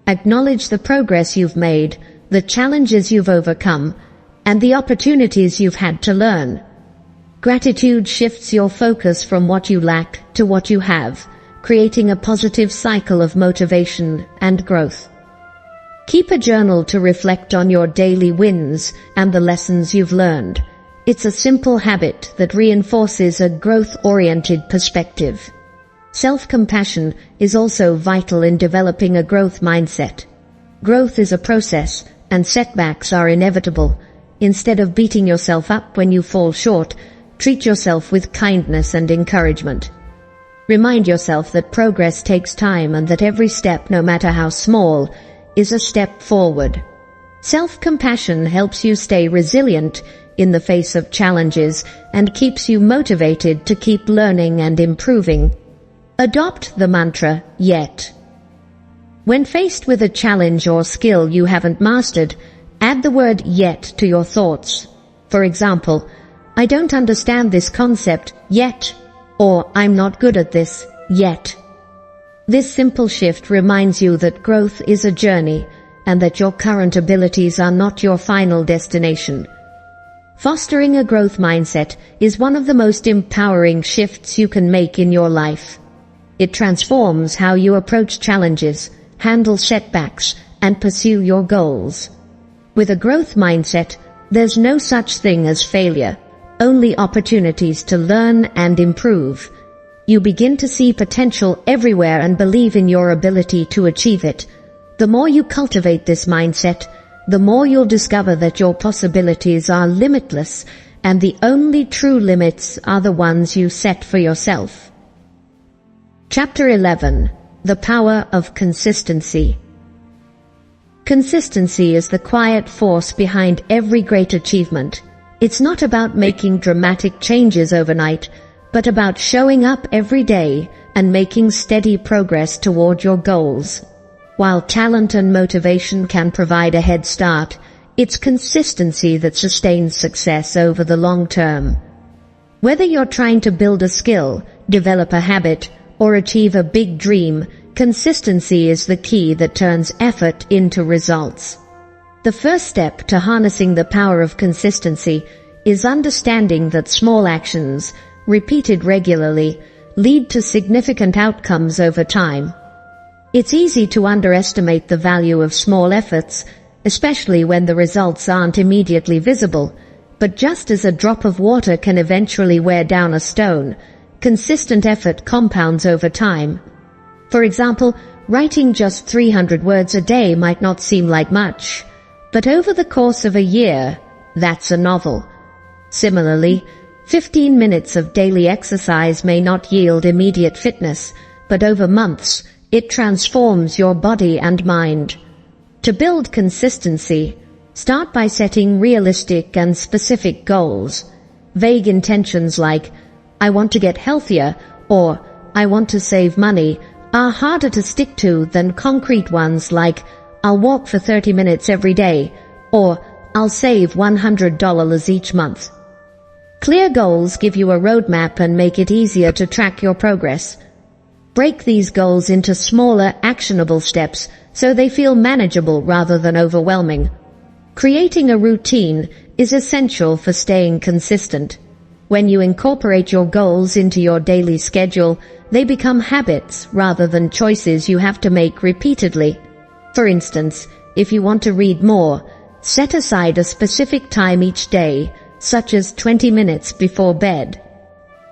Acknowledge the progress you've made, the challenges you've overcome, and the opportunities you've had to learn. Gratitude shifts your focus from what you lack to what you have, creating a positive cycle of motivation and growth. Keep a journal to reflect on your daily wins and the lessons you've learned. It's a simple habit that reinforces a growth-oriented perspective. Self-compassion is also vital in developing a growth mindset. Growth is a process, and setbacks are inevitable. Instead of beating yourself up when you fall short, treat yourself with kindness and encouragement. Remind yourself that progress takes time and that every step, no matter how small, is a step forward. Self-compassion helps you stay resilient in the face of challenges and keeps you motivated to keep learning and improving. Adopt the mantra, yet. When faced with a challenge or skill you haven't mastered, add the word yet to your thoughts. For example, I don't understand this concept yet, or I'm not good at this yet. This simple shift reminds you that growth is a journey and that your current abilities are not your final destination. Fostering a growth mindset is one of the most empowering shifts you can make in your life. It transforms how you approach challenges, handle setbacks, and pursue your goals. With a growth mindset, there's no such thing as failure, only opportunities to learn and improve. You begin to see potential everywhere and believe in your ability to achieve it. The more you cultivate this mindset, the more you'll discover that your possibilities are limitless, and the only true limits are the ones you set for yourself. Chapter 11. The Power of Consistency. Consistency is the quiet force behind every great achievement. It's not about making dramatic changes overnight, but about showing up every day and making steady progress toward your goals. While talent and motivation can provide a head start, it's consistency that sustains success over the long term. Whether you're trying to build a skill, develop a habit, or achieve a big dream, consistency is the key that turns effort into results. The first step to harnessing the power of consistency is understanding that small actions, repeated regularly, lead to significant outcomes over time. It's easy to underestimate the value of small efforts, especially when the results aren't immediately visible. But just as a drop of water can eventually wear down a stone, consistent effort compounds over time. For example, writing just 300 words a day might not seem like much, but over the course of a year, that's a novel. Similarly, 15 minutes of daily exercise may not yield immediate fitness, but over months, it transforms your body and mind. To build consistency, start by setting realistic and specific goals. Vague intentions like, I want to get healthier, or I want to save money, are harder to stick to than concrete ones like, I'll walk for 30 minutes every day, or I'll save $100 each month. Clear goals give you a roadmap and make it easier to track your progress. Break these goals into smaller, actionable steps so they feel manageable rather than overwhelming. Creating a routine is essential for staying consistent. When you incorporate your goals into your daily schedule, they become habits rather than choices you have to make repeatedly. For instance, if you want to read more, set aside a specific time each day, such as 20 minutes before bed.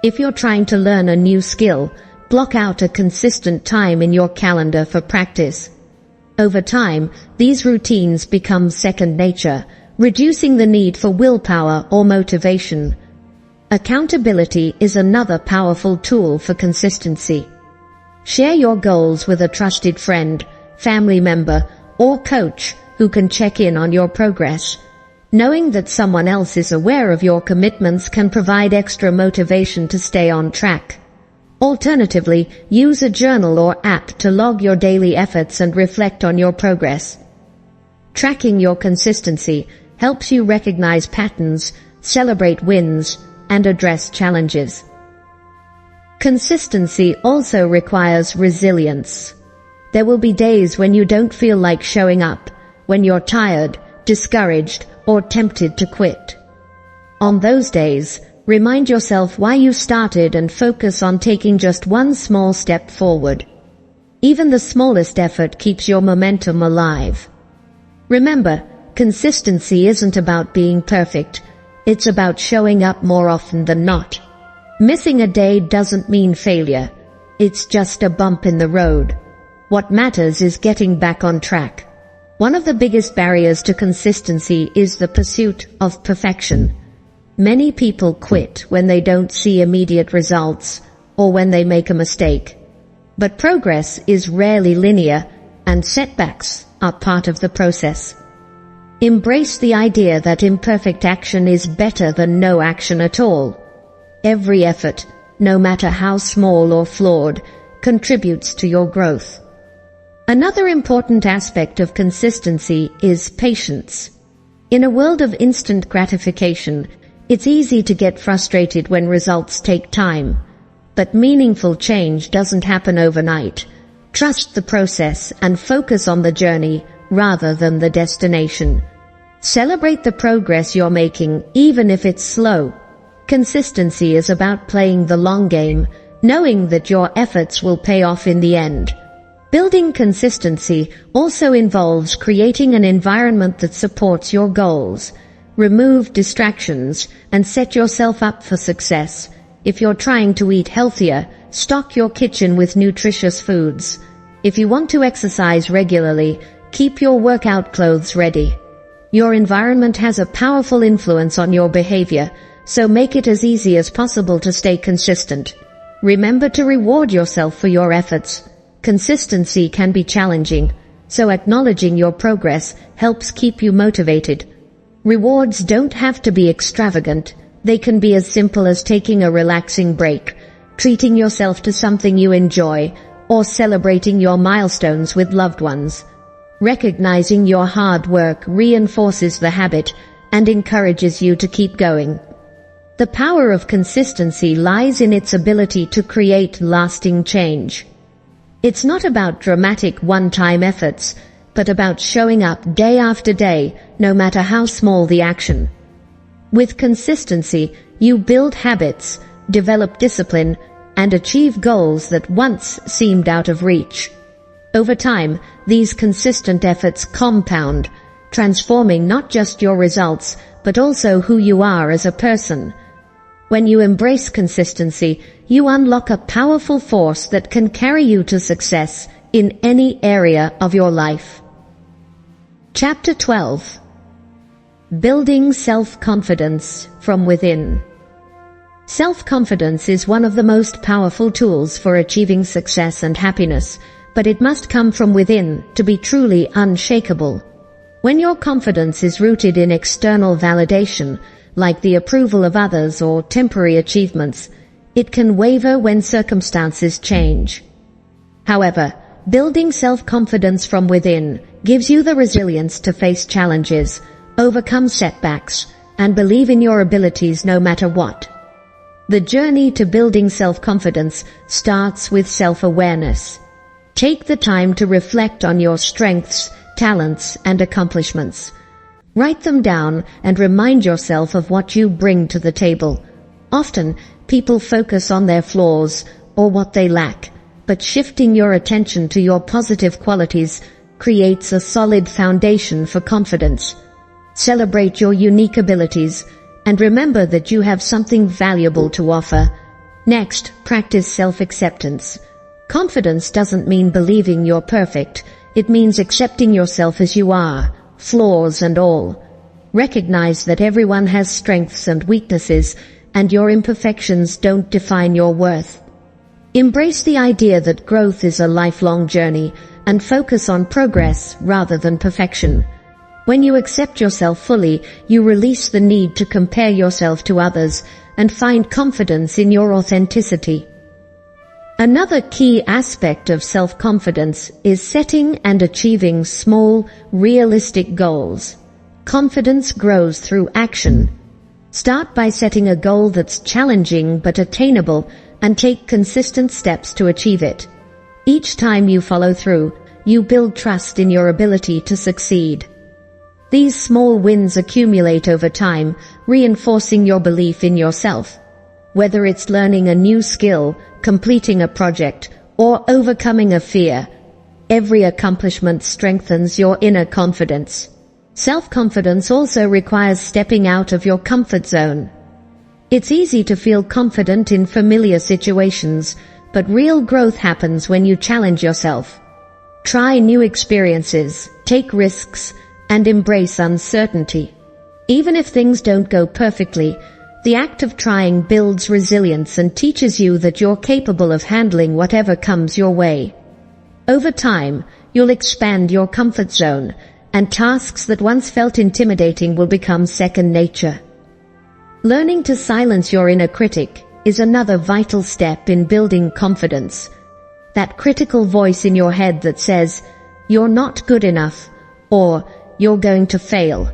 If you're trying to learn a new skill, block out a consistent time in your calendar for practice. Over time, these routines become second nature, reducing the need for willpower or motivation. Accountability is another powerful tool for consistency. Share your goals with a trusted friend, family member, or coach who can check in on your progress. Knowing that someone else is aware of your commitments can provide extra motivation to stay on track. Alternatively, use a journal or app to log your daily efforts and reflect on your progress. Tracking your consistency helps you recognize patterns, celebrate wins, and address challenges. Consistency also requires resilience. There will be days when you don't feel like showing up, when you're tired, discouraged, or tempted to quit. On those days, remind yourself why you started and focus on taking just one small step forward. Even the smallest effort keeps your momentum alive. Remember, consistency isn't about being perfect. It's about showing up more often than not. Missing a day doesn't mean failure. It's just a bump in the road. What matters is getting back on track. One of the biggest barriers to consistency is the pursuit of perfection. Many people quit when they don't see immediate results or when they make a mistake. But progress is rarely linear, and setbacks are part of the process. Embrace the idea that imperfect action is better than no action at all. Every effort, no matter how small or flawed, contributes to your growth. Another important aspect of consistency is patience. In a world of instant gratification, it's easy to get frustrated when results take time. But meaningful change doesn't happen overnight. Trust the process and focus on the journey rather than the destination. Celebrate the progress you're making, even if it's slow. Consistency is about playing the long game, knowing that your efforts will pay off in the end. Building consistency also involves creating an environment that supports your goals. Remove distractions and set yourself up for success. If you're trying to eat healthier, stock your kitchen with nutritious foods. If you want to exercise regularly, keep your workout clothes ready. Your environment has a powerful influence on your behavior, so make it as easy as possible to stay consistent. Remember to reward yourself for your efforts. Consistency can be challenging, so acknowledging your progress helps keep you motivated. Rewards don't have to be extravagant. They can be as simple as taking a relaxing break, treating yourself to something you enjoy, or celebrating your milestones with loved ones. Recognizing your hard work reinforces the habit and encourages you to keep going. The power of consistency lies in its ability to create lasting change. It's not about dramatic one-time efforts, but about showing up day after day, no matter how small the action. With consistency, you build habits, develop discipline, and achieve goals that once seemed out of reach. Over time, these consistent efforts compound, transforming not just your results, but also who you are as a person. When you embrace consistency, you unlock a powerful force that can carry you to success in any area of your life. Chapter 12. Building self-confidence from within. Self-confidence is one of the most powerful tools for achieving success and happiness, but it must come from within to be truly unshakable. When your confidence is rooted in external validation, like the approval of others or temporary achievements, it can waver when circumstances change. However, building self-confidence from within gives you the resilience to face challenges, overcome setbacks, and believe in your abilities no matter what. The journey to building self-confidence starts with self-awareness. Take the time to reflect on your strengths, talents, and accomplishments. Write them down and remind yourself of what you bring to the table. Often, people focus on their flaws or what they lack, but shifting your attention to your positive qualities creates a solid foundation for confidence. Celebrate your unique abilities and remember that you have something valuable to offer. Next, practice self-acceptance. Confidence doesn't mean believing you're perfect. It means accepting yourself as you are, flaws and all. Recognize that everyone has strengths and weaknesses, and your imperfections don't define your worth. Embrace the idea that growth is a lifelong journey, and focus on progress rather than perfection. When you accept yourself fully, you release the need to compare yourself to others and find confidence in your authenticity. Another key aspect of self-confidence is setting and achieving small, realistic goals. Confidence grows through action. Start by setting a goal that's challenging but attainable and take consistent steps to achieve it. Each time you follow through, you build trust in your ability to succeed. These small wins accumulate over time, reinforcing your belief in yourself. Whether it's learning a new skill, completing a project, or overcoming a fear, every accomplishment strengthens your inner confidence. Self-confidence also requires stepping out of your comfort zone. It's easy to feel confident in familiar situations, but real growth happens when you challenge yourself. Try new experiences, take risks, and embrace uncertainty. Even if things don't go perfectly, the act of trying builds resilience and teaches you that you're capable of handling whatever comes your way. Over time, you'll expand your comfort zone, and tasks that once felt intimidating will become second nature. Learning to silence your inner critic is another vital step in building confidence. That critical voice in your head that says, "You're not good enough," or "You're going to fail,"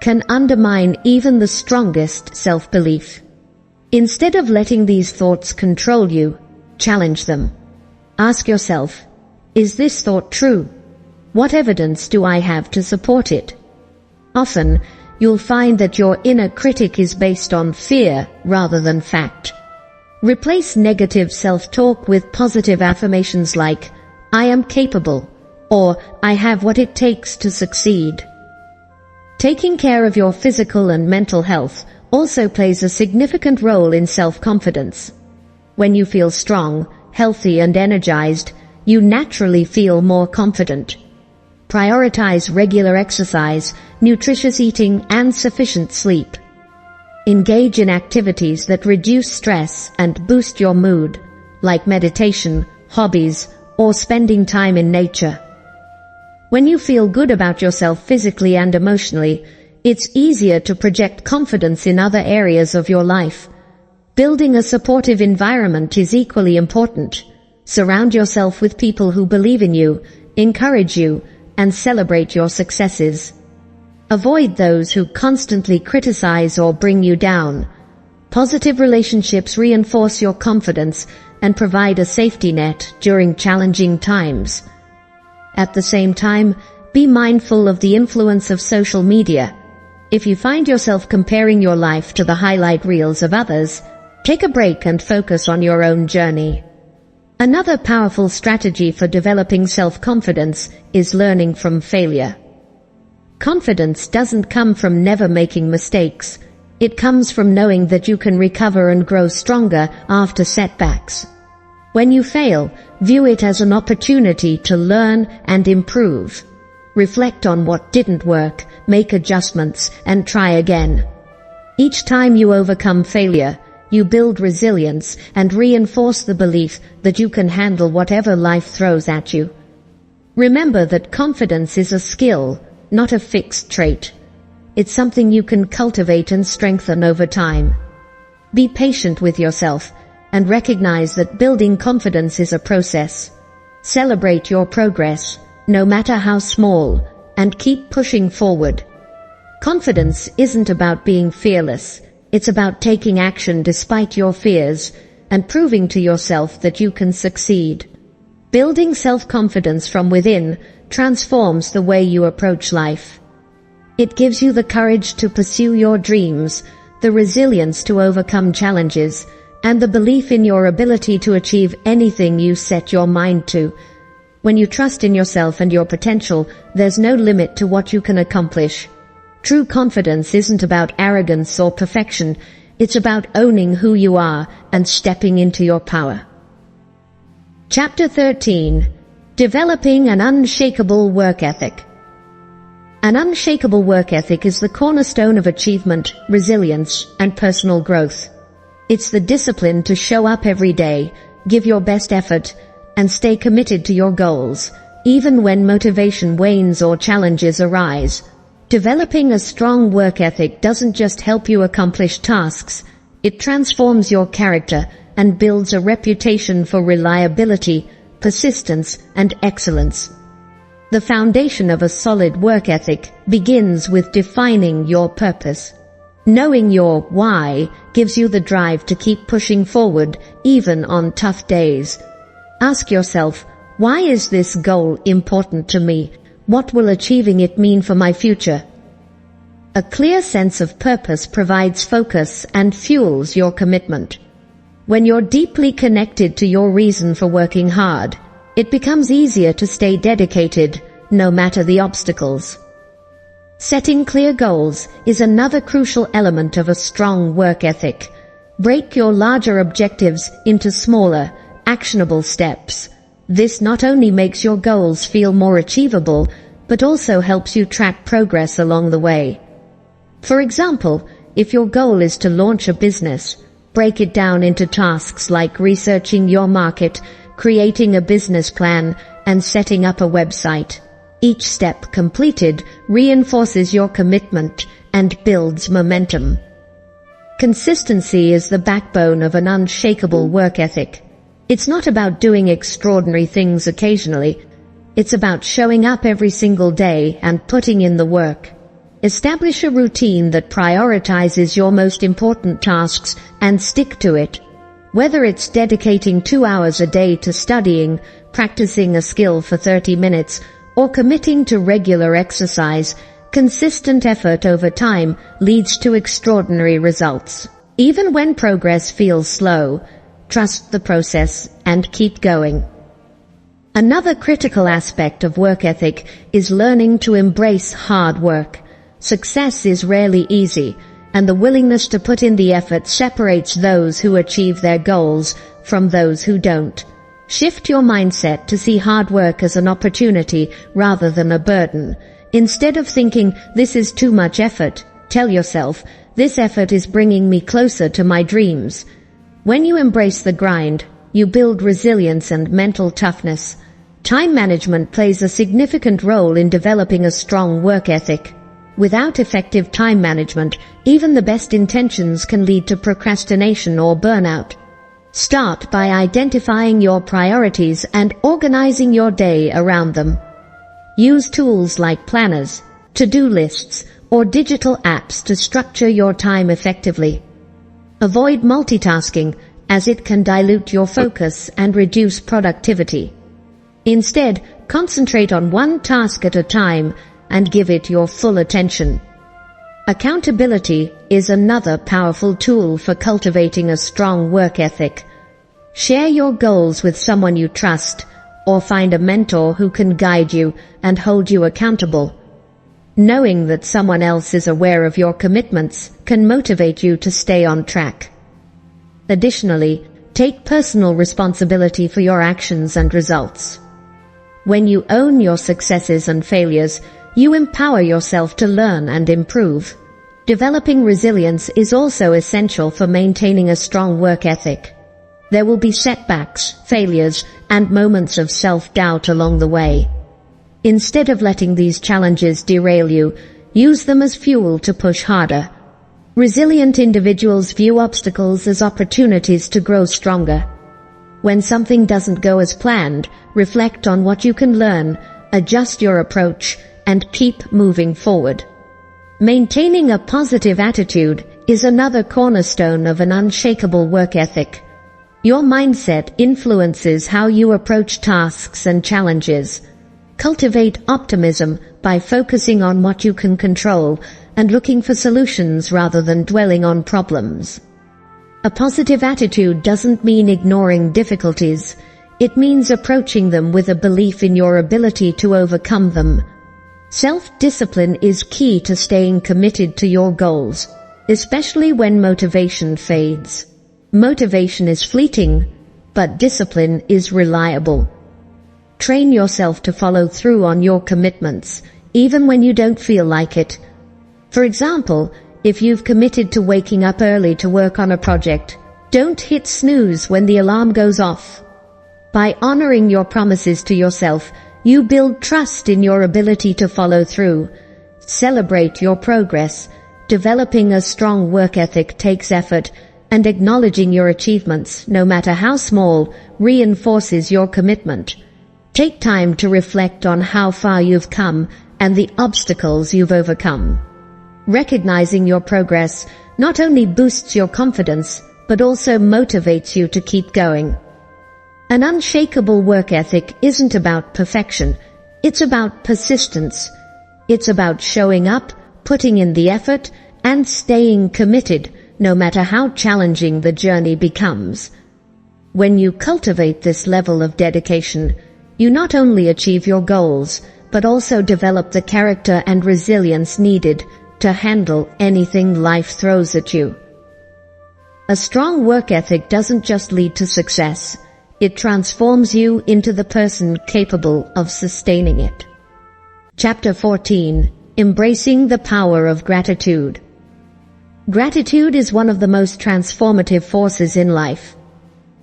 can undermine even the strongest self-belief. Instead of letting these thoughts control you, challenge them. Ask yourself, is this thought true? What evidence do I have to support it? Often, you'll find that your inner critic is based on fear rather than fact. Replace negative self-talk with positive affirmations like, "I am capable," or "I have what it takes to succeed." Taking care of your physical and mental health also plays a significant role in self-confidence. When you feel strong, healthy, and energized, you naturally feel more confident. Prioritize regular exercise, nutritious eating, and sufficient sleep. Engage in activities that reduce stress and boost your mood, like meditation, hobbies, or spending time in nature. When you feel good about yourself physically and emotionally, it's easier to project confidence in other areas of your life. Building a supportive environment is equally important. Surround yourself with people who believe in you, encourage you, and celebrate your successes. Avoid those who constantly criticize or bring you down. Positive relationships reinforce your confidence and provide a safety net during challenging times. At the same time, be mindful of the influence of social media. If you find yourself comparing your life to the highlight reels of others, take a break and focus on your own journey. Another powerful strategy for developing self-confidence is learning from failure. Confidence doesn't come from never making mistakes. It comes from knowing that you can recover and grow stronger after setbacks. When you fail, view it as an opportunity to learn and improve. Reflect on what didn't work, make adjustments, and try again. Each time you overcome failure, you build resilience and reinforce the belief that you can handle whatever life throws at you. Remember that confidence is a skill, not a fixed trait. It's something you can cultivate and strengthen over time. Be patient with yourself and recognize that building confidence is a process. Celebrate your progress, no matter how small, and keep pushing forward. Confidence isn't about being fearless. It's about taking action despite your fears and proving to yourself that you can succeed. Building self-confidence from within transforms the way you approach life. It gives you the courage to pursue your dreams, the resilience to overcome challenges, and the belief in your ability to achieve anything you set your mind to. When you trust in yourself and your potential, there's no limit to what you can accomplish. True confidence isn't about arrogance or perfection. It's about owning who you are and stepping into your power. Chapter 13. Developing an unshakable work ethic. An unshakable work ethic is the cornerstone of achievement, resilience, and personal growth. It's the discipline to show up every day, give your best effort, and stay committed to your goals, even when motivation wanes or challenges arise. Developing a strong work ethic doesn't just help you accomplish tasks, it transforms your character and builds a reputation for reliability, persistence, and excellence. The foundation of a solid work ethic begins with defining your purpose. Knowing your why gives you the drive to keep pushing forward even on tough days. Ask yourself, why is this goal important to me? What will achieving it mean for my future? A clear sense of purpose provides focus and fuels your commitment. When you're deeply connected to your reason for working hard, it becomes easier to stay dedicated, no matter the obstacles. Setting clear goals is another crucial element of a strong work ethic. Break your larger objectives into smaller, actionable steps. This not only makes your goals feel more achievable, but also helps you track progress along the way. For example, if your goal is to launch a business, break it down into tasks like researching your market, creating a business plan, and setting up a website. Each step completed reinforces your commitment and builds momentum. Consistency is the backbone of an unshakable work ethic. It's not about doing extraordinary things occasionally. It's about showing up every single day and putting in the work. Establish a routine that prioritizes your most important tasks and stick to it. Whether it's dedicating 2 hours a day to studying, practicing a skill for 30 minutes, or committing to regular exercise, consistent effort over time leads to extraordinary results. Even when progress feels slow, trust the process and keep going. Another critical aspect of work ethic is learning to embrace hard work. Success is rarely easy, and the willingness to put in the effort separates those who achieve their goals from those who don't. Shift your mindset to see hard work as an opportunity rather than a burden. Instead of thinking, this is too much effort, tell yourself, this effort is bringing me closer to my dreams. When you embrace the grind, you build resilience and mental toughness. Time management plays a significant role in developing a strong work ethic. Without effective time management, even the best intentions can lead to procrastination or burnout. Start by identifying your priorities and organizing your day around them. Use tools like planners, to-do lists, or digital apps to structure your time effectively. Avoid multitasking, as it can dilute your focus and reduce productivity. Instead, concentrate on one task at a time and give it your full attention. Accountability is another powerful tool for cultivating a strong work ethic. Share your goals with someone you trust, or find a mentor who can guide you and hold you accountable. Knowing that someone else is aware of your commitments can motivate you to stay on track. Additionally, take personal responsibility for your actions and results. When you own your successes and failures, you empower yourself to learn and improve. Developing resilience is also essential for maintaining a strong work ethic. There will be setbacks, failures, and moments of self-doubt along the way. Instead of letting these challenges derail you, use them as fuel to push harder. Resilient individuals view obstacles as opportunities to grow stronger. When something doesn't go as planned, reflect on what you can learn, adjust your approach, and keep moving forward. Maintaining a positive attitude is another cornerstone of an unshakable work ethic. Your mindset influences how you approach tasks and challenges. Cultivate optimism by focusing on what you can control and looking for solutions rather than dwelling on problems. A positive attitude doesn't mean ignoring difficulties. It means approaching them with a belief in your ability to overcome them. Self-discipline is key to staying committed to your goals, especially when motivation fades. Motivation is fleeting, but discipline is reliable. Train yourself to follow through on your commitments, even when you don't feel like it. For example, if you've committed to waking up early to work on a project, don't hit snooze when the alarm goes off. By honoring your promises to yourself, you build trust in your ability to follow through. Celebrate your progress. Developing a strong work ethic takes effort, and acknowledging your achievements, no matter how small, reinforces your commitment. Take time to reflect on how far you've come and the obstacles you've overcome. Recognizing your progress not only boosts your confidence, but also motivates you to keep going. An unshakable work ethic isn't about perfection. It's about persistence. It's about showing up, putting in the effort, and staying committed, no matter how challenging the journey becomes. When you cultivate this level of dedication, you not only achieve your goals, but also develop the character and resilience needed to handle anything life throws at you. A strong work ethic doesn't just lead to success. It transforms you into the person capable of sustaining it. Chapter 14. Embracing the power of gratitude. Gratitude is one of the most transformative forces in life.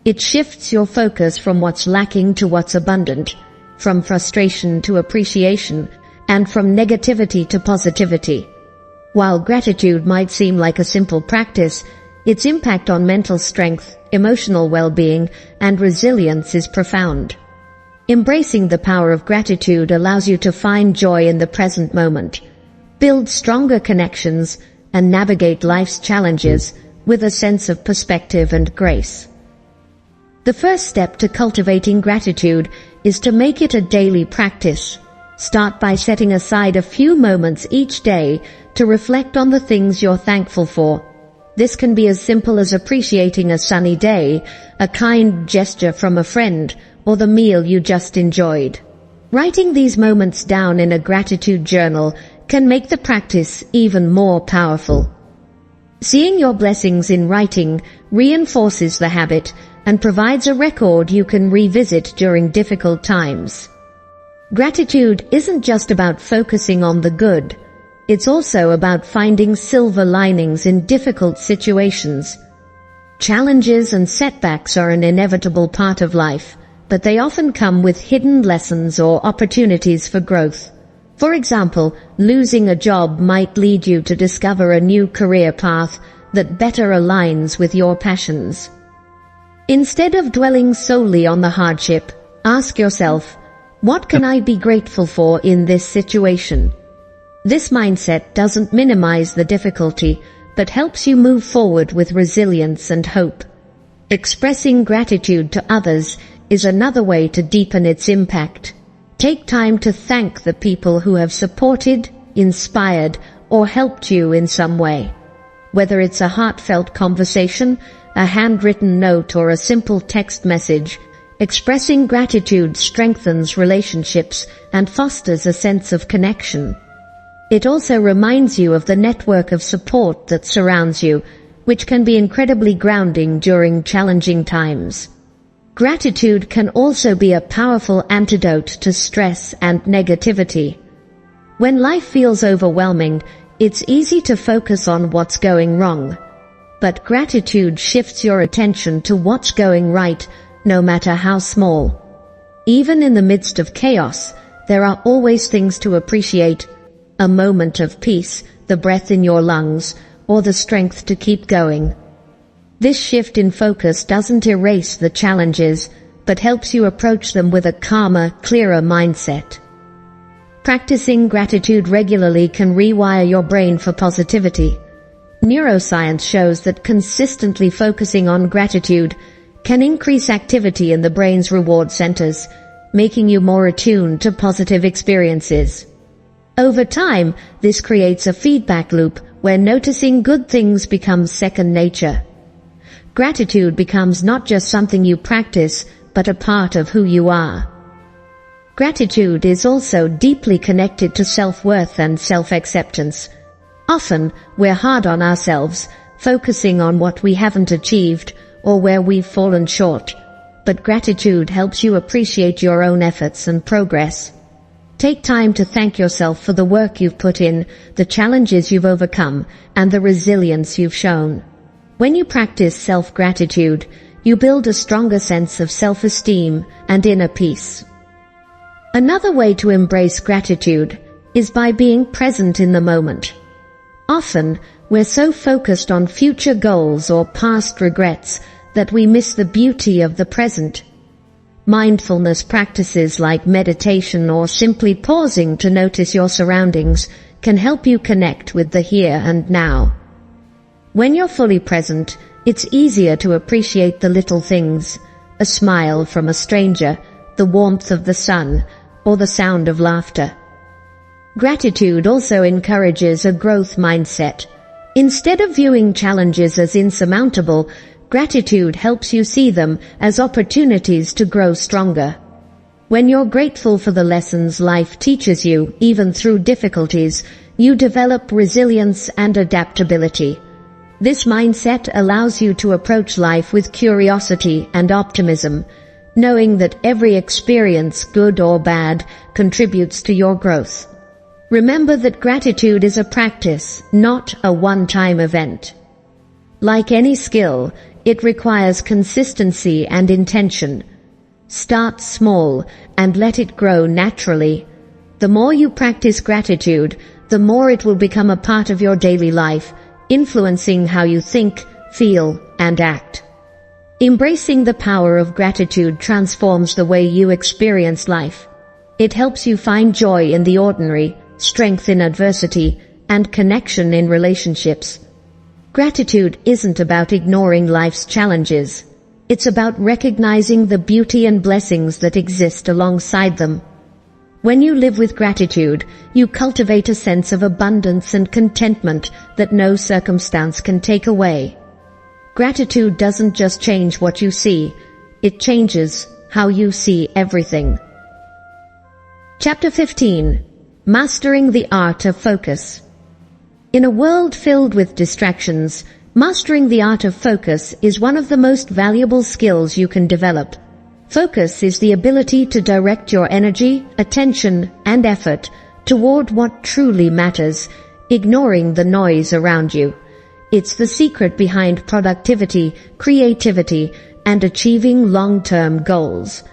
It shifts your focus from what's lacking to what's abundant, from frustration to appreciation, and from negativity to positivity. While gratitude might seem like a simple practice, its impact on mental strength, emotional well-being, and resilience is profound. Embracing the power of gratitude allows you to find joy in the present moment, build stronger connections, and navigate life's challenges with a sense of perspective and grace. The first step to cultivating gratitude is to make it a daily practice. Start by setting aside a few moments each day to reflect on the things you're thankful for. This can be as simple as appreciating a sunny day, a kind gesture from a friend, or the meal you just enjoyed. Writing these moments down in a gratitude journal can make the practice even more powerful. Seeing your blessings in writing reinforces the habit and provides a record you can revisit during difficult times. Gratitude isn't just about focusing on the good. It's also about finding silver linings in difficult situations. Challenges and setbacks are an inevitable part of life, but they often come with hidden lessons or opportunities for growth. For example, losing a job might lead you to discover a new career path that better aligns with your passions. Instead of dwelling solely on the hardship, ask yourself, what can I be grateful for in this situation? This mindset doesn't minimize the difficulty, but helps you move forward with resilience and hope. Expressing gratitude to others is another way to deepen its impact. Take time to thank the people who have supported, inspired, or helped you in some way. Whether it's a heartfelt conversation, a handwritten note, or a simple text message. Expressing gratitude strengthens relationships and fosters a sense of connection. It also reminds you of the network of support that surrounds you, which can be incredibly grounding during challenging times. Gratitude can also be a powerful antidote to stress and negativity. When life feels overwhelming, it's easy to focus on what's going wrong. But gratitude shifts your attention to what's going right, no matter how small. Even in the midst of chaos, there are always things to appreciate: a moment of peace, the breath in your lungs, or the strength to keep going. This shift in focus doesn't erase the challenges, but helps you approach them with a calmer, clearer mindset. Practicing gratitude regularly can rewire your brain for positivity. Neuroscience shows that consistently focusing on gratitude can increase activity in the brain's reward centers, making you more attuned to positive experiences. Over time, this creates a feedback loop where noticing good things becomes second nature. Gratitude becomes not just something you practice, but a part of who you are. Gratitude is also deeply connected to self-worth and self-acceptance. Often, we're hard on ourselves, focusing on what we haven't achieved or where we've fallen short. But gratitude helps you appreciate your own efforts and progress. Take time to thank yourself for the work you've put in, the challenges you've overcome, and the resilience you've shown. When you practice self-gratitude, you build a stronger sense of self-esteem and inner peace. Another way to embrace gratitude is by being present in the moment. Often, we're so focused on future goals or past regrets that we miss the beauty of the present. Mindfulness practices like meditation or simply pausing to notice your surroundings can help you connect with the here and now. When you're fully present, it's easier to appreciate the little things: a smile from a stranger, the warmth of the sun, or the sound of laughter. Gratitude also encourages a growth mindset. Instead of viewing challenges as insurmountable, gratitude helps you see them as opportunities to grow stronger. When you're grateful for the lessons life teaches you, even through difficulties, you develop resilience and adaptability. This mindset allows you to approach life with curiosity and optimism, knowing that every experience, good or bad, contributes to your growth. Remember that gratitude is a practice, not a one-time event. Like any skill, it requires consistency and intention. Start small and let it grow naturally. The more you practice gratitude, the more it will become a part of your daily life, influencing how you think, feel, and act. Embracing the power of gratitude transforms the way you experience life. It helps you find joy in the ordinary, strength in adversity, and connection in relationships. Gratitude isn't about ignoring life's challenges. It's about recognizing the beauty and blessings that exist alongside them. When you live with gratitude, you cultivate a sense of abundance and contentment that no circumstance can take away. Gratitude doesn't just change what you see, it changes how you see everything. Chapter 15. Mastering the Art of Focus. In a world filled with distractions, mastering the art of focus is one of the most valuable skills you can develop. Focus is the ability to direct your energy, attention, and effort toward what truly matters, ignoring the noise around you. It's the secret behind productivity, creativity, and achieving long-term goals.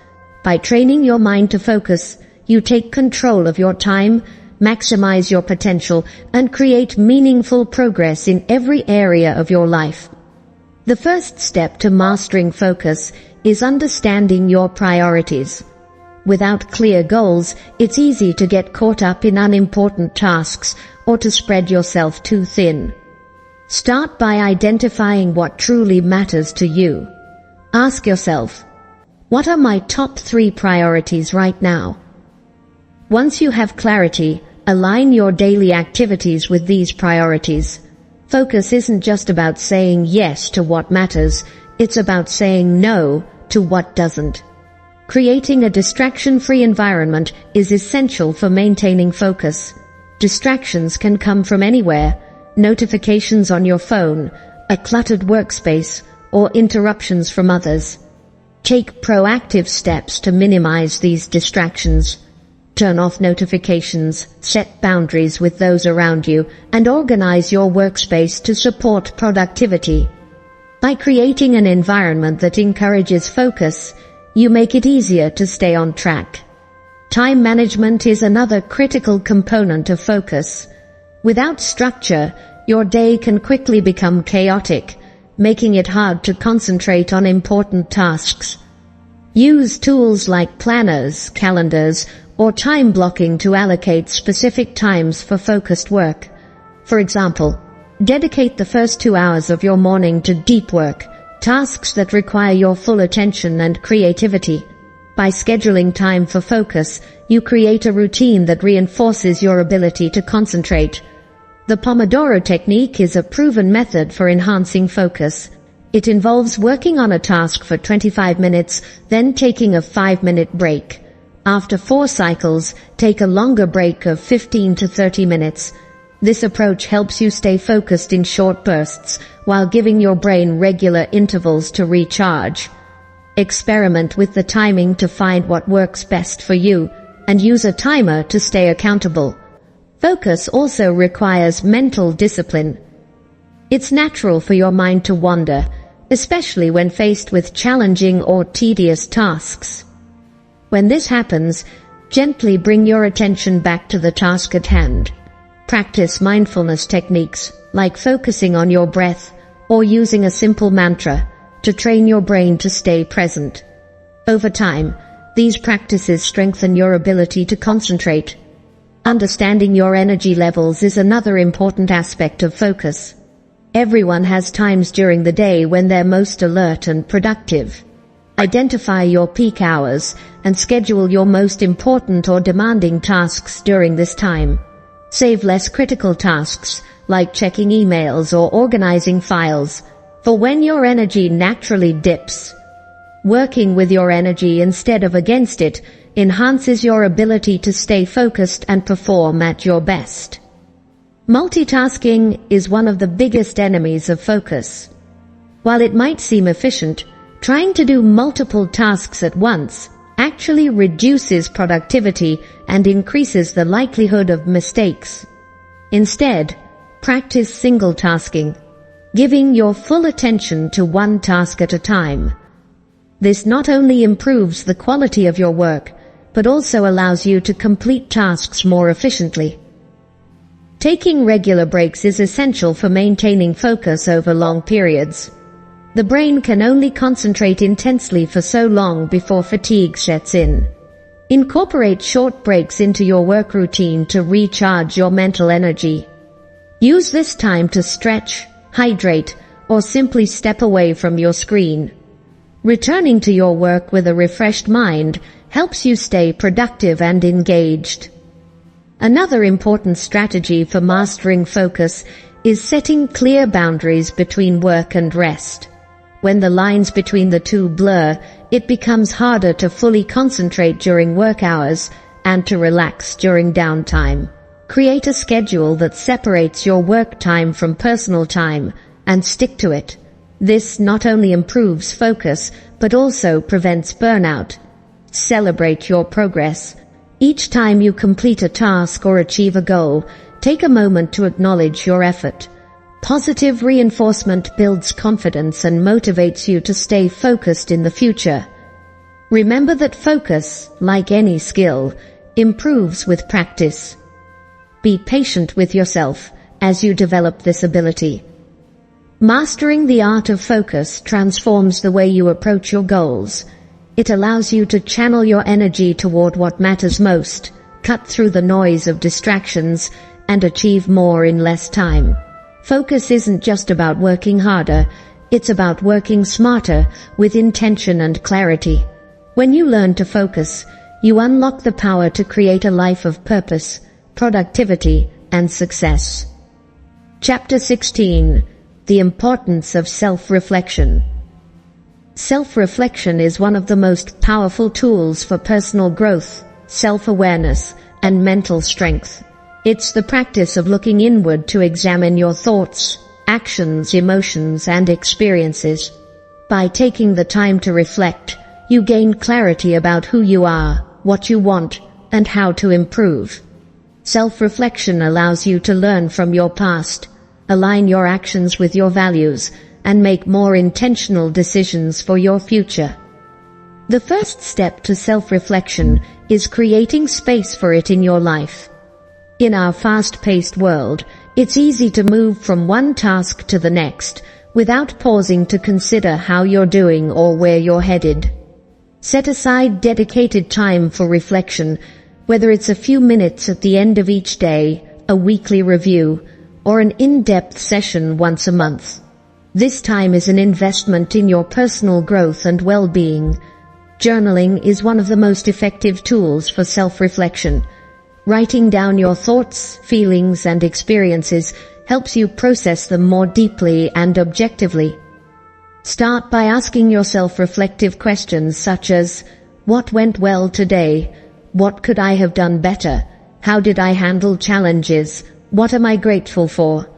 By training your mind to focus, you take control of your time, maximize your potential, and create meaningful progress in every area of your life. The first step to mastering focus is understanding your priorities. Without clear goals, it's easy to get caught up in unimportant tasks or to spread yourself too thin. Start by identifying what truly matters to you. Ask yourself, what are my top 3 priorities right now? Once you have clarity, align your daily activities with these priorities. Focus isn't just about saying yes to what matters, it's about saying no to what doesn't. Creating a distraction-free environment is essential for maintaining focus. Distractions can come from anywhere: notifications on your phone, a cluttered workspace, or interruptions from others. Take proactive steps to minimize these distractions. Turn off notifications, set boundaries with those around you, and organize your workspace to support productivity. By creating an environment that encourages focus, you make it easier to stay on track. Time management is another critical component of focus. Without structure, your day can quickly become chaotic, making it hard to concentrate on important tasks. Use tools like planners, calendars, or time blocking to allocate specific times for focused work. For example, dedicate the first 2 hours of your morning to deep work, tasks that require your full attention and creativity. By scheduling time for focus, you create a routine that reinforces your ability to concentrate. The Pomodoro technique is a proven method for enhancing focus. It involves working on a task for 25 minutes, then taking a 5-minute break. After 4 cycles, take a longer break of 15 to 30 minutes. This approach helps you stay focused in short bursts, while giving your brain regular intervals to recharge. Experiment with the timing to find what works best for you, and use a timer to stay accountable. Focus also requires mental discipline. It's natural for your mind to wander, especially when faced with challenging or tedious tasks. When this happens, gently bring your attention back to the task at hand. Practice mindfulness techniques, like focusing on your breath or using a simple mantra, to train your brain to stay present. Over time, these practices strengthen your ability to concentrate. Understanding your energy levels is another important aspect of focus. Everyone has times during the day when they're most alert and productive. Identify your peak hours and schedule your most important or demanding tasks during this time. Save less critical tasks, like checking emails or organizing files, for when your energy naturally dips. Working with your energy instead of against it enhances your ability to stay focused and perform at your best. Multitasking is one of the biggest enemies of focus. While it might seem efficient, trying to do multiple tasks at once actually reduces productivity and increases the likelihood of mistakes. Instead, practice single tasking, giving your full attention to one task at a time. This not only improves the quality of your work, but also allows you to complete tasks more efficiently. Taking regular breaks is essential for maintaining focus over long periods. The brain can only concentrate intensely for so long before fatigue sets in. Incorporate short breaks into your work routine to recharge your mental energy. Use this time to stretch, hydrate, or simply step away from your screen. Returning to your work with a refreshed mind helps you stay productive and engaged. Another important strategy for mastering focus is setting clear boundaries between work and rest. When the lines between the two blur, it becomes harder to fully concentrate during work hours and to relax during downtime. Create a schedule that separates your work time from personal time and stick to it. This not only improves focus, but also prevents burnout. Celebrate your progress. Each time you complete a task or achieve a goal, take a moment to acknowledge your effort. Positive reinforcement builds confidence and motivates you to stay focused in the future. Remember that focus, like any skill, improves with practice. Be patient with yourself as you develop this ability. Mastering the art of focus transforms the way you approach your goals. It allows you to channel your energy toward what matters most, cut through the noise of distractions, and achieve more in less time. Focus isn't just about working harder, it's about working smarter with intention and clarity. When you learn to focus, you unlock the power to create a life of purpose, productivity, and success. Chapter 16. The Importance of Self-Reflection. Self-reflection is one of the most powerful tools for personal growth, self-awareness, and mental strength. It's the practice of looking inward to examine your thoughts, actions, emotions, and experiences. By taking the time to reflect, you gain clarity about who you are, what you want, and how to improve. Self-reflection allows you to learn from your past, align your actions with your values, and make more intentional decisions for your future. The first step to self-reflection is creating space for it in your life. In our fast-paced world, it's easy to move from one task to the next without pausing to consider how you're doing or where you're headed. Set aside dedicated time for reflection, whether it's a few minutes at the end of each day, a weekly review, or an in-depth session once a month. This time is an investment in your personal growth and well-being. Journaling is one of the most effective tools for self-reflection. Writing down your thoughts, feelings, and experiences helps you process them more deeply and objectively. Start by asking yourself reflective questions such as, what went well today? What could I have done better? How did I handle challenges? What am I grateful for?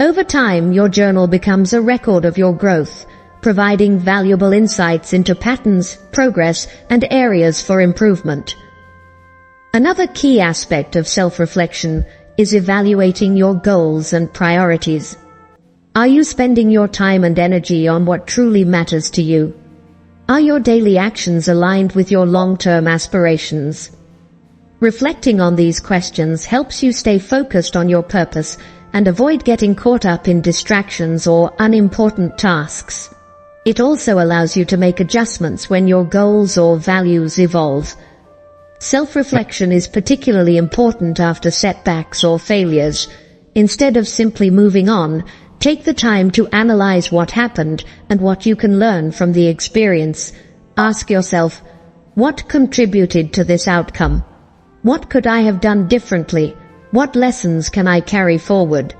Over time, your journal becomes a record of your growth, providing valuable insights into patterns, progress, and areas for improvement. Another key aspect of self-reflection is evaluating your goals and priorities. Are you spending your time and energy on what truly matters to you? Are your daily actions aligned with your long-term aspirations? Reflecting on these questions helps you stay focused on your purpose and avoid getting caught up in distractions or unimportant tasks. It also allows you to make adjustments when your goals or values evolve. Self-reflection is particularly important after setbacks or failures. Instead of simply moving on, take the time to analyze what happened and what you can learn from the experience. Ask yourself, what contributed to this outcome? What could I have done differently? What lessons can I carry forward?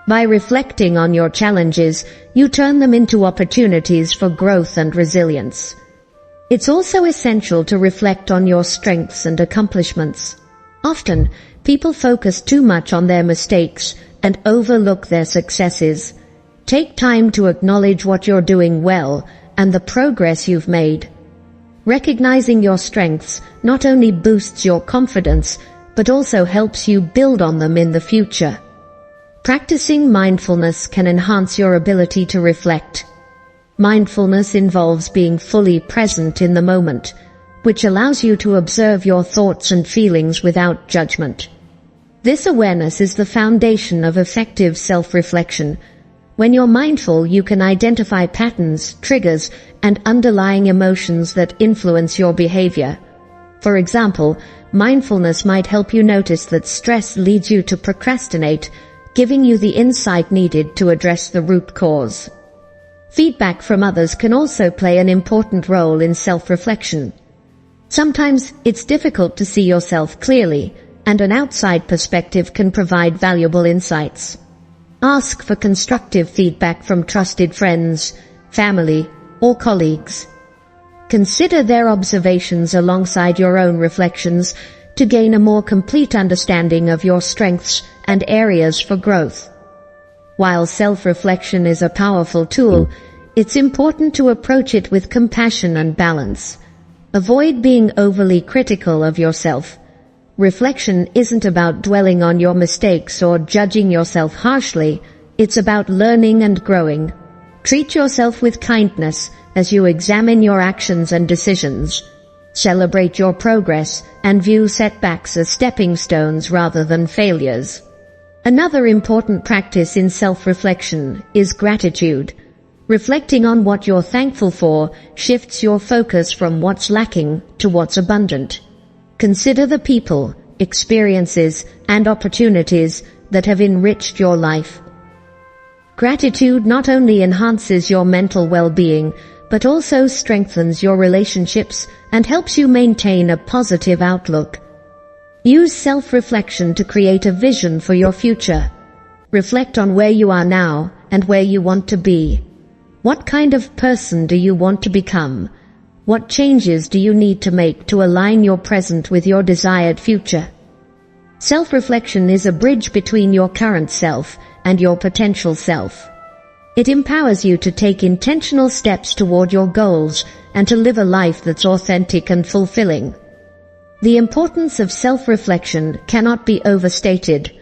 By reflecting on your challenges, you turn them into opportunities for growth and resilience. It's also essential to reflect on your strengths and accomplishments. Often, people focus too much on their mistakes and overlook their successes. Take time to acknowledge what you're doing well and the progress you've made. Recognizing your strengths not only boosts your confidence, but also helps you build on them in the future. Practicing mindfulness can enhance your ability to reflect. Mindfulness involves being fully present in the moment, which allows you to observe your thoughts and feelings without judgment. This awareness is the foundation of effective self-reflection. When you're mindful, you can identify patterns, triggers, and underlying emotions that influence your behavior. For example, mindfulness might help you notice that stress leads you to procrastinate, giving you the insight needed to address the root cause. Feedback from others can also play an important role in self-reflection. Sometimes it's difficult to see yourself clearly, and an outside perspective can provide valuable insights. Ask for constructive feedback from trusted friends, family, or colleagues. Consider their observations alongside your own reflections to gain a more complete understanding of your strengths and areas for growth. While self-reflection is a powerful tool, it's important to approach it with compassion and balance. Avoid being overly critical of yourself. Reflection isn't about dwelling on your mistakes or judging yourself harshly. It's about learning and growing. Treat yourself with kindness as you examine your actions and decisions. Celebrate your progress and view setbacks as stepping stones rather than failures. Another important practice in self-reflection is gratitude. Reflecting on what you're thankful for shifts your focus from what's lacking to what's abundant. Consider the people, experiences, and opportunities that have enriched your life. Gratitude not only enhances your mental well-being, but also strengthens your relationships and helps you maintain a positive outlook. Use self-reflection to create a vision for your future. Reflect on where you are now and where you want to be. What kind of person do you want to become? What changes do you need to make to align your present with your desired future? Self-reflection is a bridge between your current self and your potential self. It empowers you to take intentional steps toward your goals and to live a life that's authentic and fulfilling. The importance of self-reflection cannot be overstated.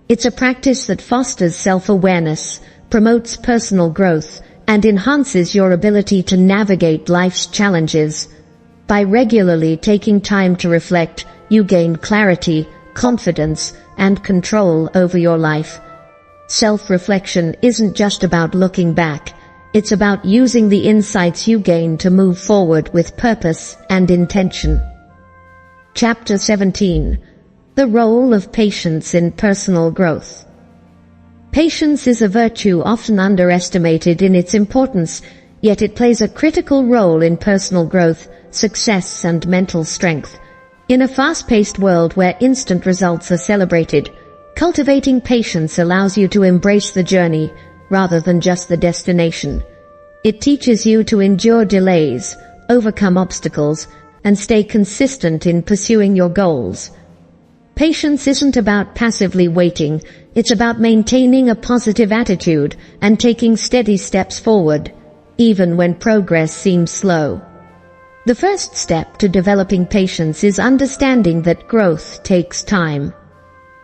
It's a practice that fosters self-awareness, promotes personal growth, and enhances your ability to navigate life's challenges. By regularly taking time to reflect, you gain clarity, confidence, and control over your life. Self-reflection isn't just about looking back. It's about using the insights you gain to move forward with purpose and intention. Chapter 17. The role of patience in personal growth. Patience is a virtue often underestimated in its importance, yet it plays a critical role in personal growth, success, and mental strength. In a fast-paced world where instant results are celebrated, cultivating patience allows you to embrace the journey rather than just the destination. It teaches you to endure delays, overcome obstacles, and stay consistent in pursuing your goals. Patience isn't about passively waiting, it's about maintaining a positive attitude and taking steady steps forward, even when progress seems slow. The first step to developing patience is understanding that growth takes time.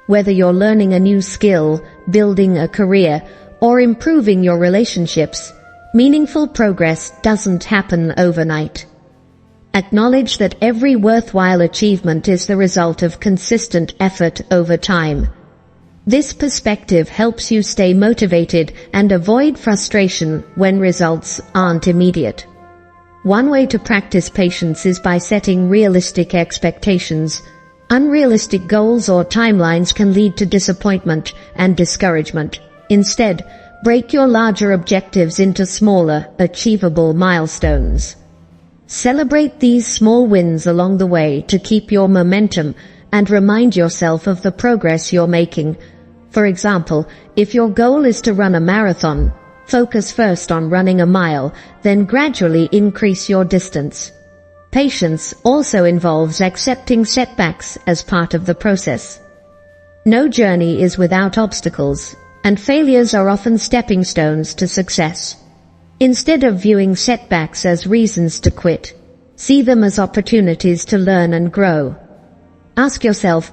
Whether you're learning a new skill, building a career, or improving your relationships, meaningful progress doesn't happen overnight. Acknowledge that every worthwhile achievement is the result of consistent effort over time. This perspective helps you stay motivated and avoid frustration when results aren't immediate. One way to practice patience is by setting realistic expectations. Unrealistic goals or timelines can lead to disappointment and discouragement. Instead, break your larger objectives into smaller, achievable milestones. Celebrate these small wins along the way to keep your momentum and remind yourself of the progress you're making. For example, if your goal is to run a marathon, focus first on running a mile, then gradually increase your distance. Patience also involves accepting setbacks as part of the process. No journey is without obstacles, and failures are often stepping stones to success. Instead of viewing setbacks as reasons to quit, see them as opportunities to learn and grow. Ask yourself,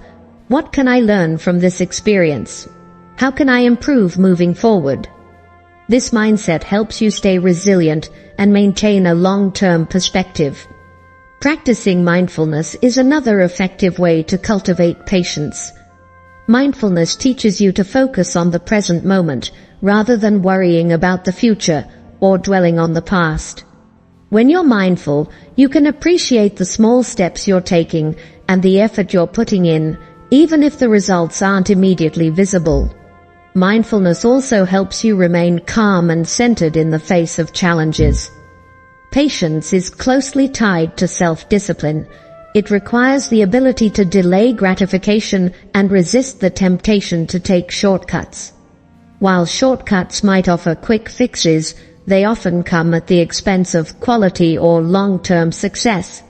what can I learn from this experience? How can I improve moving forward? This mindset helps you stay resilient and maintain a long-term perspective. Practicing mindfulness is another effective way to cultivate patience. Mindfulness teaches you to focus on the present moment rather than worrying about the future or dwelling on the past. When you're mindful, you can appreciate the small steps you're taking and the effort you're putting in, even if the results aren't immediately visible. Mindfulness also helps you remain calm and centered in the face of challenges. Patience is closely tied to self-discipline. It requires the ability to delay gratification and resist the temptation to take shortcuts. While shortcuts might offer quick fixes, they often come at the expense of quality or long-term success.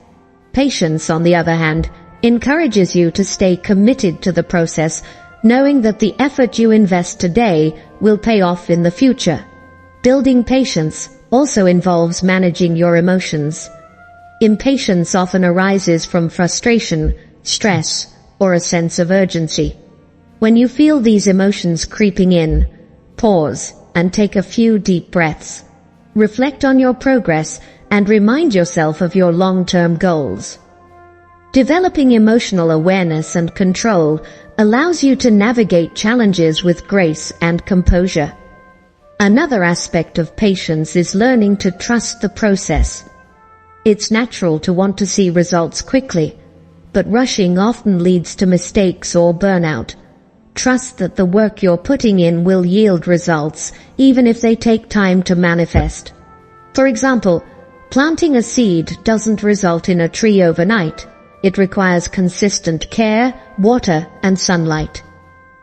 Patience, on the other hand, encourages you to stay committed to the process, knowing that the effort you invest today will pay off in the future. Building patience also involves managing your emotions. Impatience often arises from frustration, stress, or a sense of urgency. When you feel these emotions creeping in, pause and take a few deep breaths. Reflect on your progress and remind yourself of your long-term goals. Developing emotional awareness and control allows you to navigate challenges with grace and composure. Another aspect of patience is learning to trust the process. It's natural to want to see results quickly, but rushing often leads to mistakes or burnout. Trust that the work you're putting in will yield results, even if they take time to manifest. For example, planting a seed doesn't result in a tree overnight. It requires consistent care, water, and sunlight.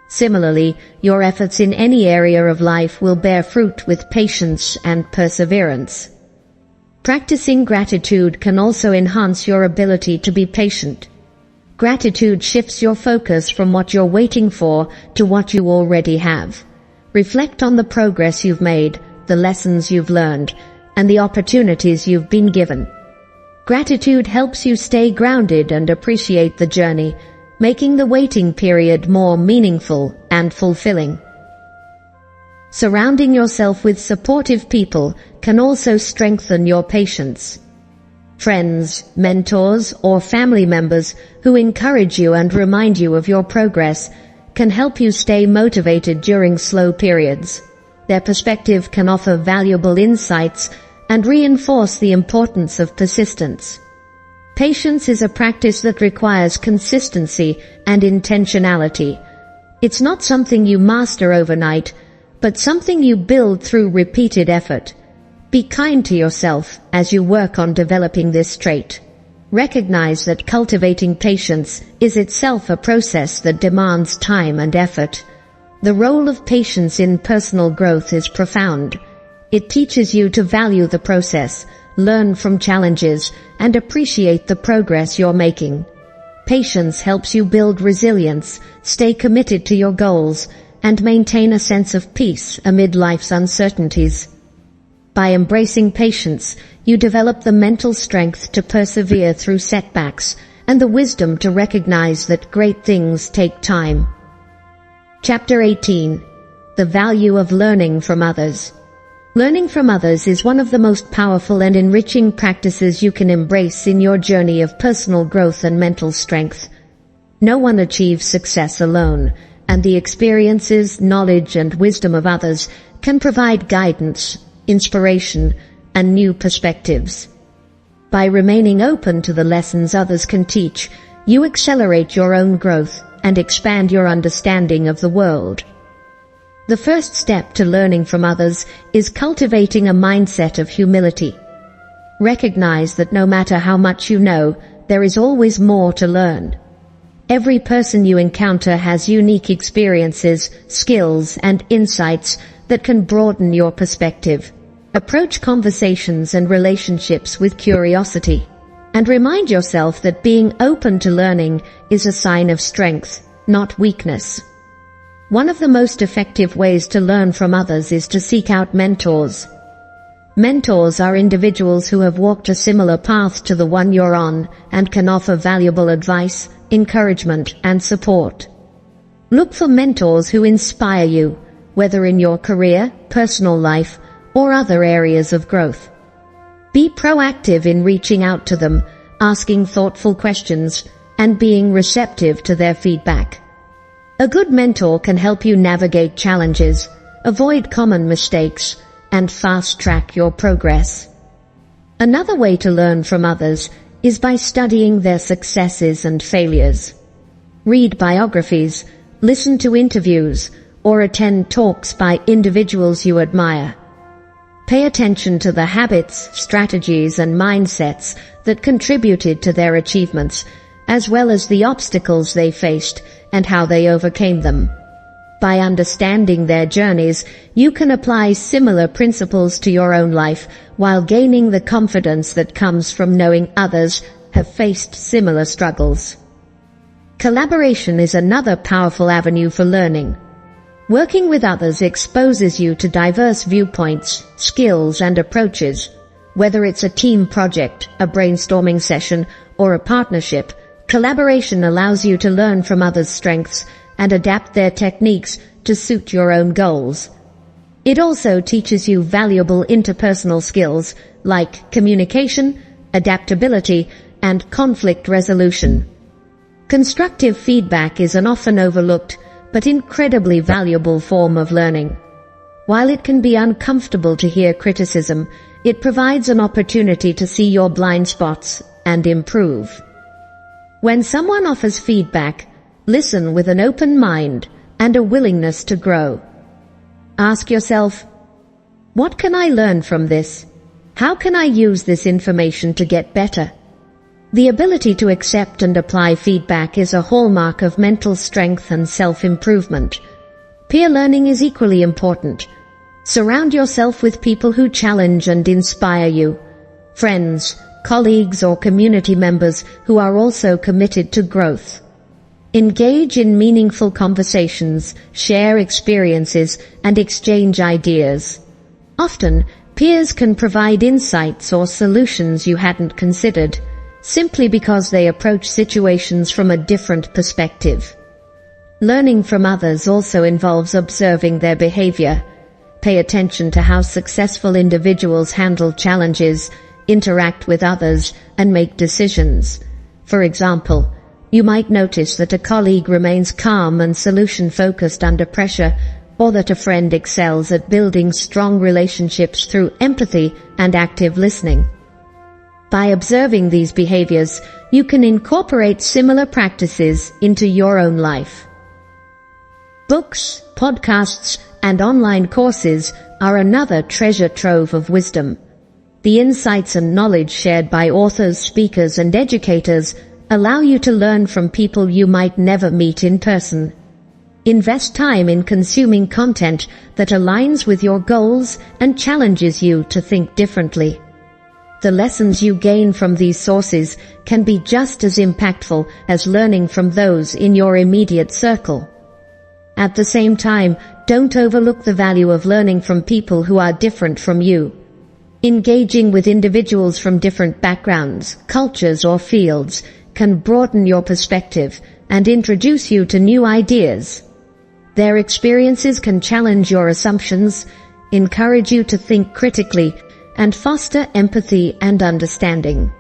Similarly, your efforts in any area of life will bear fruit with patience and perseverance. Practicing gratitude can also enhance your ability to be patient. Gratitude shifts your focus from what you're waiting for to what you already have. Reflect on the progress you've made, the lessons you've learned, and the opportunities you've been given. Gratitude helps you stay grounded and appreciate the journey, making the waiting period more meaningful and fulfilling. Surrounding yourself with supportive people can also strengthen your patience. Friends, mentors, or family members who encourage you and remind you of your progress can help you stay motivated during slow periods. Their perspective can offer valuable insights and reinforce the importance of persistence. Patience is a practice that requires consistency and intentionality. It's not something you master overnight, but something you build through repeated effort. Be kind to yourself as you work on developing this trait. Recognize that cultivating patience is itself a process that demands time and effort. The role of patience in personal growth is profound. It teaches you to value the process, learn from challenges, and appreciate the progress you're making. Patience helps you build resilience, stay committed to your goals, and maintain a sense of peace amid life's uncertainties. By embracing patience, you develop the mental strength to persevere through setbacks and the wisdom to recognize that great things take time. Chapter 18. The Value of Learning from Others. Learning from others is one of the most powerful and enriching practices you can embrace in your journey of personal growth and mental strength. No one achieves success alone, and the experiences, knowledge, and wisdom of others can provide guidance, inspiration, and new perspectives. By remaining open to the lessons others can teach, you accelerate your own growth and expand your understanding of the world. The first step to learning from others is cultivating a mindset of humility. Recognize that no matter how much you know, there is always more to learn. Every person you encounter has unique experiences, skills, and insights that can broaden your perspective. Approach conversations and relationships with curiosity, and remind yourself that being open to learning is a sign of strength, not weakness. One of the most effective ways to learn from others is to seek out mentors. Mentors are individuals who have walked a similar path to the one you're on and can offer valuable advice, encouragement, and support. Look for mentors who inspire you, whether in your career, personal life, or other areas of growth. Be proactive in reaching out to them, asking thoughtful questions, and being receptive to their feedback. A good mentor can help you navigate challenges, avoid common mistakes, and fast-track your progress. Another way to learn from others is by studying their successes and failures. Read biographies, listen to interviews, or attend talks by individuals you admire. Pay attention to the habits, strategies, and mindsets that contributed to their achievements, as well as the obstacles they faced and how they overcame them. By understanding their journeys, you can apply similar principles to your own life while gaining the confidence that comes from knowing others have faced similar struggles. Collaboration is another powerful avenue for learning. Working with others exposes you to diverse viewpoints, skills, and approaches. Whether it's a team project, a brainstorming session, or a partnership, collaboration allows you to learn from others' strengths and adapt their techniques to suit your own goals. It also teaches you valuable interpersonal skills like communication, adaptability, and conflict resolution. Constructive feedback is an often overlooked but incredibly valuable form of learning. While it can be uncomfortable to hear criticism, it provides an opportunity to see your blind spots and improve. When someone offers feedback, listen with an open mind and a willingness to grow. Ask yourself, what can I learn from this? How can I use this information to get better? The ability to accept and apply feedback is a hallmark of mental strength and self-improvement. Peer learning is equally important. Surround yourself with people who challenge and inspire you. Friends, colleagues, or community members who are also committed to growth. Engage in meaningful conversations, share experiences, and exchange ideas. Often, peers can provide insights or solutions you hadn't considered, simply because they approach situations from a different perspective. Learning from others also involves observing their behavior. Pay attention to how successful individuals handle challenges, interact with others, and make decisions. For example, you might notice that a colleague remains calm and solution-focused under pressure, or that a friend excels at building strong relationships through empathy and active listening. By observing these behaviors, you can incorporate similar practices into your own life. Books, podcasts, and online courses are another treasure trove of wisdom. The insights and knowledge shared by authors, speakers, and educators allow you to learn from people you might never meet in person. Invest time in consuming content that aligns with your goals and challenges you to think differently. The lessons you gain from these sources can be just as impactful as learning from those in your immediate circle. At the same time, don't overlook the value of learning from people who are different from you. Engaging with individuals from different backgrounds, cultures, or fields can broaden your perspective and introduce you to new ideas. Their experiences can challenge your assumptions, encourage you to think critically, and foster empathy and understanding.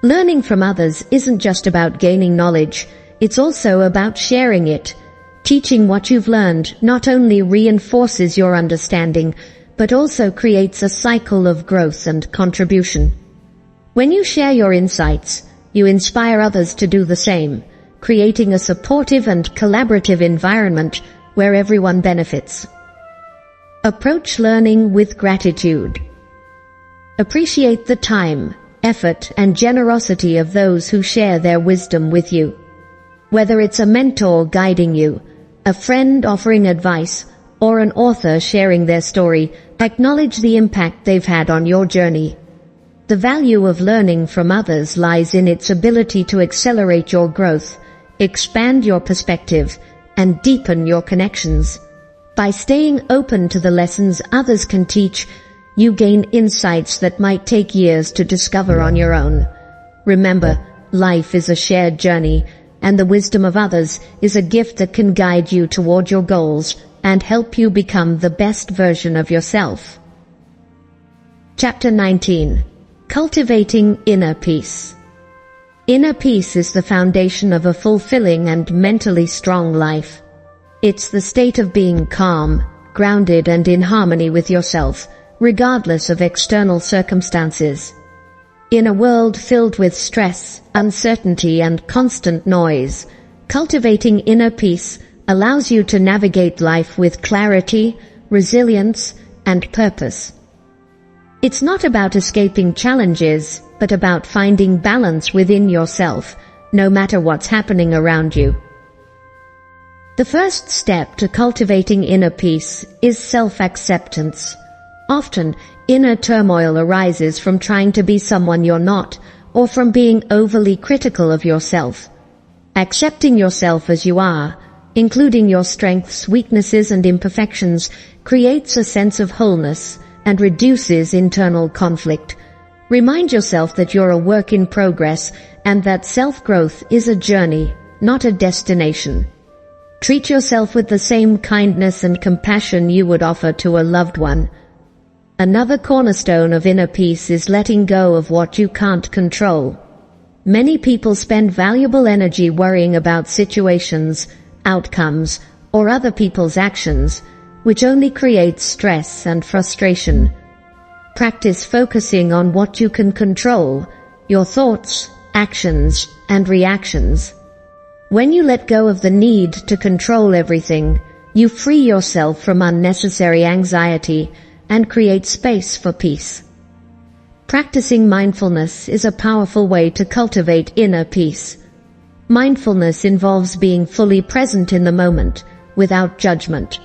Learning from others isn't just about gaining knowledge, it's also about sharing it. Teaching what you've learned not only reinforces your understanding, but also creates a cycle of growth and contribution. When you share your insights, you inspire others to do the same, creating a supportive and collaborative environment where everyone benefits. Approach learning with gratitude. Appreciate the time, effort, and generosity of those who share their wisdom with you. Whether it's a mentor guiding you, a friend offering advice, or an author sharing their story, acknowledge the impact they've had on your journey. The value of learning from others lies in its ability to accelerate your growth, expand your perspective, and deepen your connections. By staying open to the lessons others can teach, you gain insights that might take years to discover on your own. Remember, life is a shared journey, and the wisdom of others is a gift that can guide you toward your goals and help you become the best version of yourself. Chapter 19. Cultivating Inner Peace. Inner peace is the foundation of a fulfilling and mentally strong life. It's the state of being calm, grounded, and in harmony with yourself, regardless of external circumstances. In a world filled with stress, uncertainty, and constant noise, cultivating inner peace allows you to navigate life with clarity, resilience, and purpose. It's not about escaping challenges, but about finding balance within yourself, no matter what's happening around you. The first step to cultivating inner peace is self-acceptance. Often, inner turmoil arises from trying to be someone you're not, or from being overly critical of yourself. Accepting yourself as you are, including your strengths, weaknesses, and imperfections, creates a sense of wholeness and reduces internal conflict. Remind yourself that you're a work in progress and that self-growth is a journey, not a destination. Treat yourself with the same kindness and compassion you would offer to a loved one. Another cornerstone of inner peace is letting go of what you can't control. Many people spend valuable energy worrying about situations, outcomes, or other people's actions, which only creates stress and frustration. Practice focusing on what you can control, your thoughts, actions, and reactions. When you let go of the need to control everything, you free yourself from unnecessary anxiety and create space for peace. Practicing mindfulness is a powerful way to cultivate inner peace. Mindfulness involves being fully present in the moment, without judgment.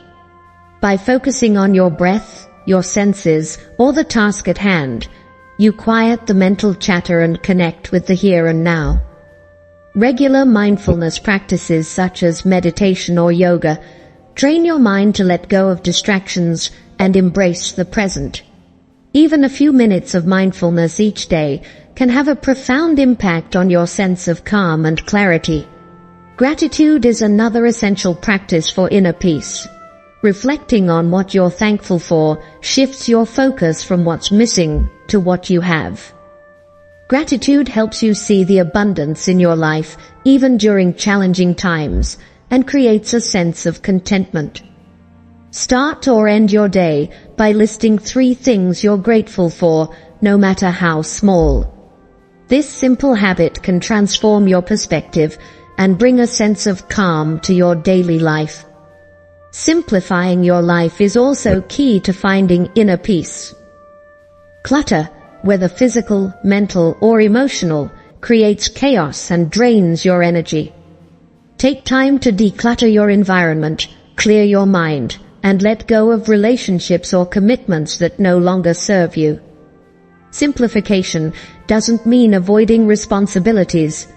By focusing on your breath, your senses, or the task at hand, you quiet the mental chatter and connect with the here and now. Regular mindfulness practices such as meditation or yoga train your mind to let go of distractions and embrace the present. Even a few minutes of mindfulness each day can have a profound impact on your sense of calm and clarity. Gratitude is another essential practice for inner peace. Reflecting on what you're thankful for shifts your focus from what's missing to what you have. Gratitude helps you see the abundance in your life even during challenging times and creates a sense of contentment. Start or end your day by listing 3 things you're grateful for, no matter how small. This simple habit can transform your perspective and bring a sense of calm to your daily life. Simplifying your life is also key to finding inner peace. Clutter, whether physical, mental, or emotional, creates chaos and drains your energy. Take time to declutter your environment, clear your mind, and let go of relationships or commitments that no longer serve you. Simplification doesn't mean avoiding responsibilities.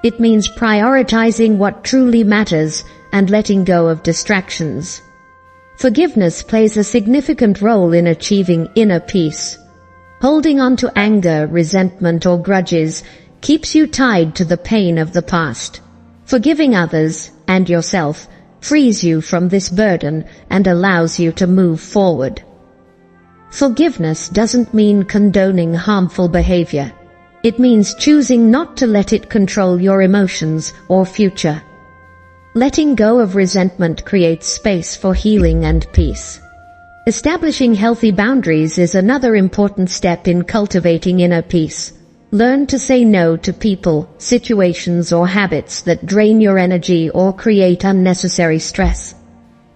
It means prioritizing what truly matters and letting go of distractions. Forgiveness plays a significant role in achieving inner peace. Holding on to anger, resentment, or grudges keeps you tied to the pain of the past. Forgiving others and yourself frees you from this burden and allows you to move forward. Forgiveness doesn't mean condoning harmful behavior. It means choosing not to let it control your emotions or future. Letting go of resentment creates space for healing and peace. Establishing healthy boundaries is another important step in cultivating inner peace. Learn to say no to people, situations, or habits that drain your energy or create unnecessary stress.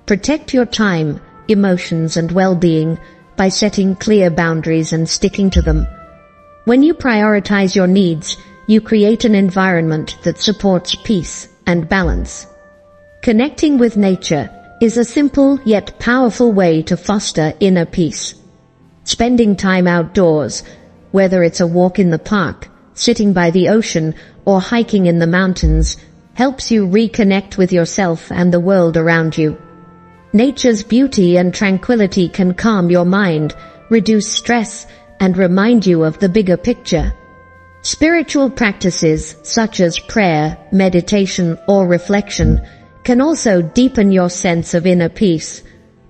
Protect your time, emotions, and well-being by setting clear boundaries and sticking to them. When you prioritize your needs, you create an environment that supports peace and balance. Connecting with nature is a simple yet powerful way to foster inner peace. Spending time outdoors, whether it's a walk in the park, sitting by the ocean, or hiking in the mountains, helps you reconnect with yourself and the world around you. Nature's beauty and tranquility can calm your mind, reduce stress, and remind you of the bigger picture. Spiritual practices such as prayer, meditation, or reflection can also deepen your sense of inner peace.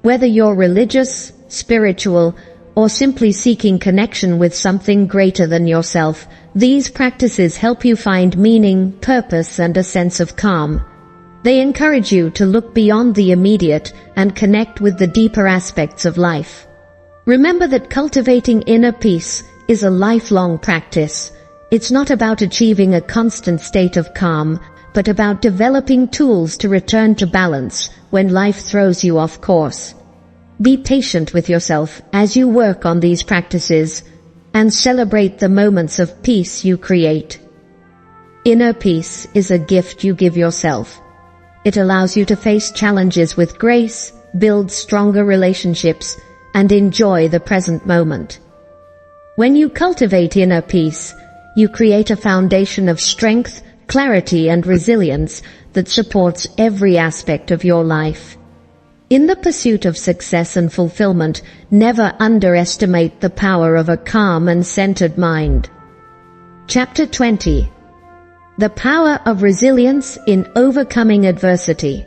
Whether you're religious, spiritual, or simply seeking connection with something greater than yourself, these practices help you find meaning, purpose, and a sense of calm. They encourage you to look beyond the immediate and connect with the deeper aspects of life. Remember that cultivating inner peace is a lifelong practice. It's not about achieving a constant state of calm, but about developing tools to return to balance when life throws you off course. Be patient with yourself as you work on these practices and celebrate the moments of peace you create. Inner peace is a gift you give yourself. It allows you to face challenges with grace, build stronger relationships, and enjoy the present moment. When you cultivate inner peace, you create a foundation of strength, clarity, and resilience that supports every aspect of your life. In the pursuit of success and fulfillment, never underestimate the power of a calm and centered mind. Chapter 20. The Power of Resilience in Overcoming Adversity.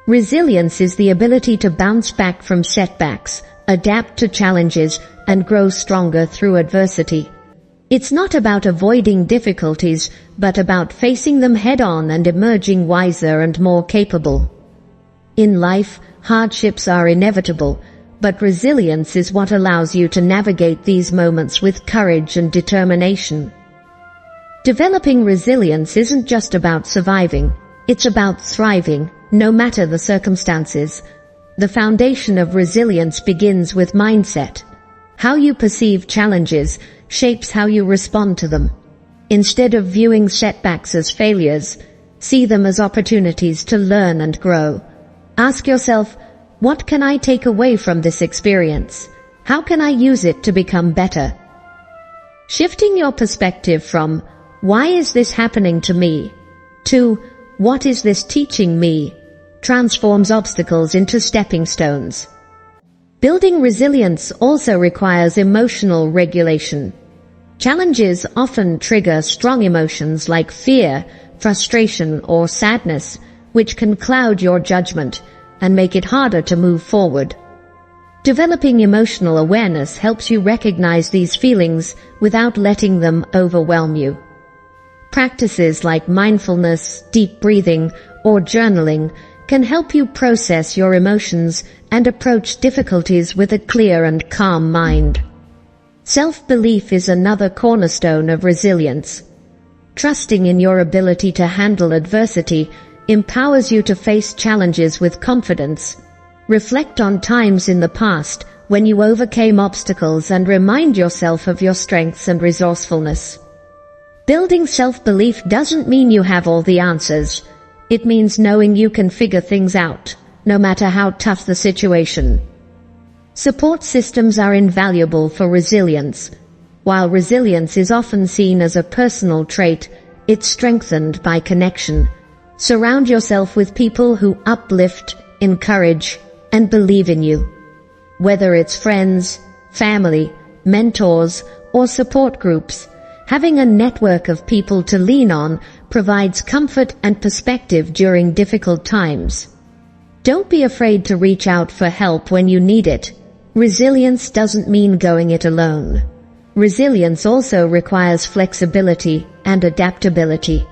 Resilience is the ability to bounce back from setbacks, adapt to challenges, and grow stronger through adversity. It's not about avoiding difficulties, but about facing them head-on and emerging wiser and more capable. In life, hardships are inevitable, but resilience is what allows you to navigate these moments with courage and determination. Developing resilience isn't just about surviving, it's about thriving, no matter the circumstances. The foundation of resilience begins with mindset. How you perceive challenges shapes how you respond to them. Instead of viewing setbacks as failures, see them as opportunities to learn and grow. Ask yourself, what can I take away from this experience? How can I use it to become better? Shifting your perspective from, why is this happening to me, to, what is this teaching me, transforms obstacles into stepping stones. Building resilience also requires emotional regulation. Challenges often trigger strong emotions like fear, frustration, or sadness, which can cloud your judgment and make it harder to move forward. Developing emotional awareness helps you recognize these feelings without letting them overwhelm you. Practices like mindfulness, deep breathing, or journaling can help you process your emotions and approach difficulties with a clear and calm mind. Self-belief is another cornerstone of resilience. Trusting in your ability to handle adversity empowers you to face challenges with confidence. Reflect on times in the past when you overcame obstacles and remind yourself of your strengths and resourcefulness. Building self-belief doesn't mean you have all the answers. It means knowing you can figure things out, no matter how tough the situation. Support systems are invaluable for resilience. While resilience is often seen as a personal trait, it's strengthened by connection. Surround yourself with people who uplift, encourage, and believe in you. Whether it's friends, family, mentors, or support groups, having a network of people to lean on provides comfort and perspective during difficult times. Don't be afraid to reach out for help when you need it. Resilience doesn't mean going it alone. Resilience also requires flexibility and adaptability.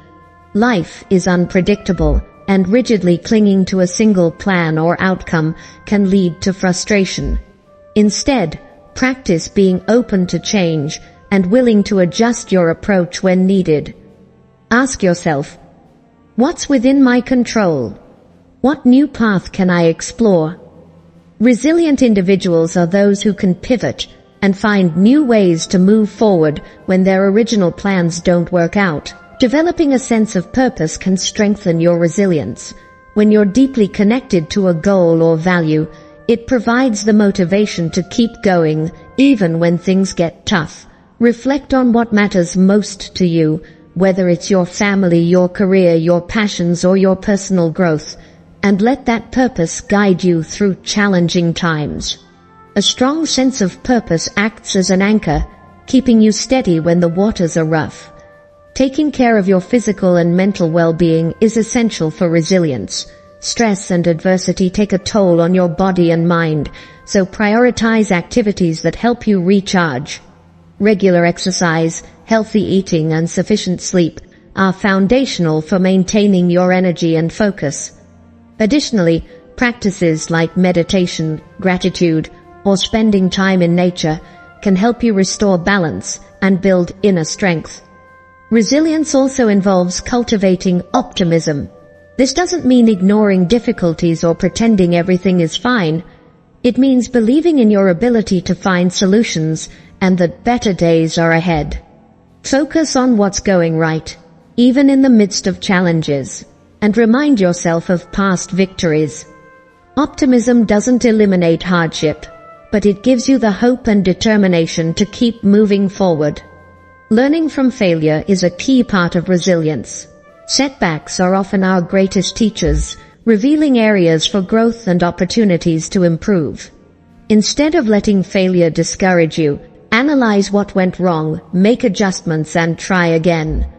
Life is unpredictable, and rigidly clinging to a single plan or outcome can lead to frustration. Instead, practice being open to change and willing to adjust your approach when needed. Ask yourself, what's within my control? What new path can I explore? Resilient individuals are those who can pivot and find new ways to move forward when their original plans don't work out. Developing a sense of purpose can strengthen your resilience. When you're deeply connected to a goal or value, it provides the motivation to keep going even when things get tough. Reflect on what matters most to you, whether it's your family, your career, your passions, or your personal growth, and let that purpose guide you through challenging times. A strong sense of purpose acts as an anchor, keeping you steady when the waters are rough. Taking care of your physical and mental well-being is essential for resilience. Stress and adversity take a toll on your body and mind, so prioritize activities that help you recharge. Regular exercise, healthy eating, and sufficient sleep are foundational for maintaining your energy and focus. Additionally, practices like meditation, gratitude, or spending time in nature can help you restore balance and build inner strength. Resilience also involves cultivating optimism. This doesn't mean ignoring difficulties or pretending everything is fine. It means believing in your ability to find solutions and that better days are ahead. Focus on what's going right, even in the midst of challenges, and remind yourself of past victories. Optimism doesn't eliminate hardship, but it gives you the hope and determination to keep moving forward. Learning from failure is a key part of resilience. Setbacks are often our greatest teachers, revealing areas for growth and opportunities to improve. Instead of letting failure discourage you, analyze what went wrong, make adjustments, and try again.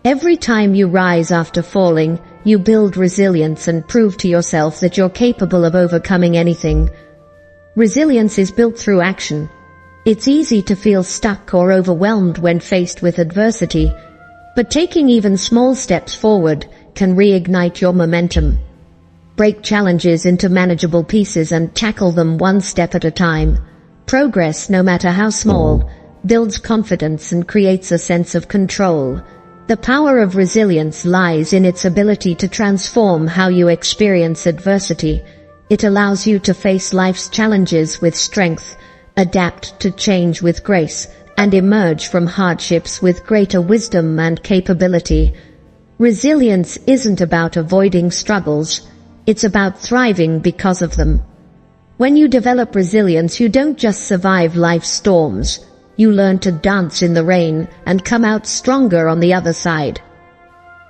Every time you rise after falling, you build resilience and prove to yourself that you're capable of overcoming anything. Resilience is built through action. It's easy to feel stuck or overwhelmed when faced with adversity, but taking even small steps forward can reignite your momentum. Break challenges into manageable pieces and tackle them one step at a time. Progress, no matter how small, builds confidence and creates a sense of control. The power of resilience lies in its ability to transform how you experience adversity. It allows you to face life's challenges with strength, adapt to change with grace, and emerge from hardships with greater wisdom and capability. Resilience isn't about avoiding struggles, it's about thriving because of them. When you develop resilience, you don't just survive life's storms, you learn to dance in the rain and come out stronger on the other side.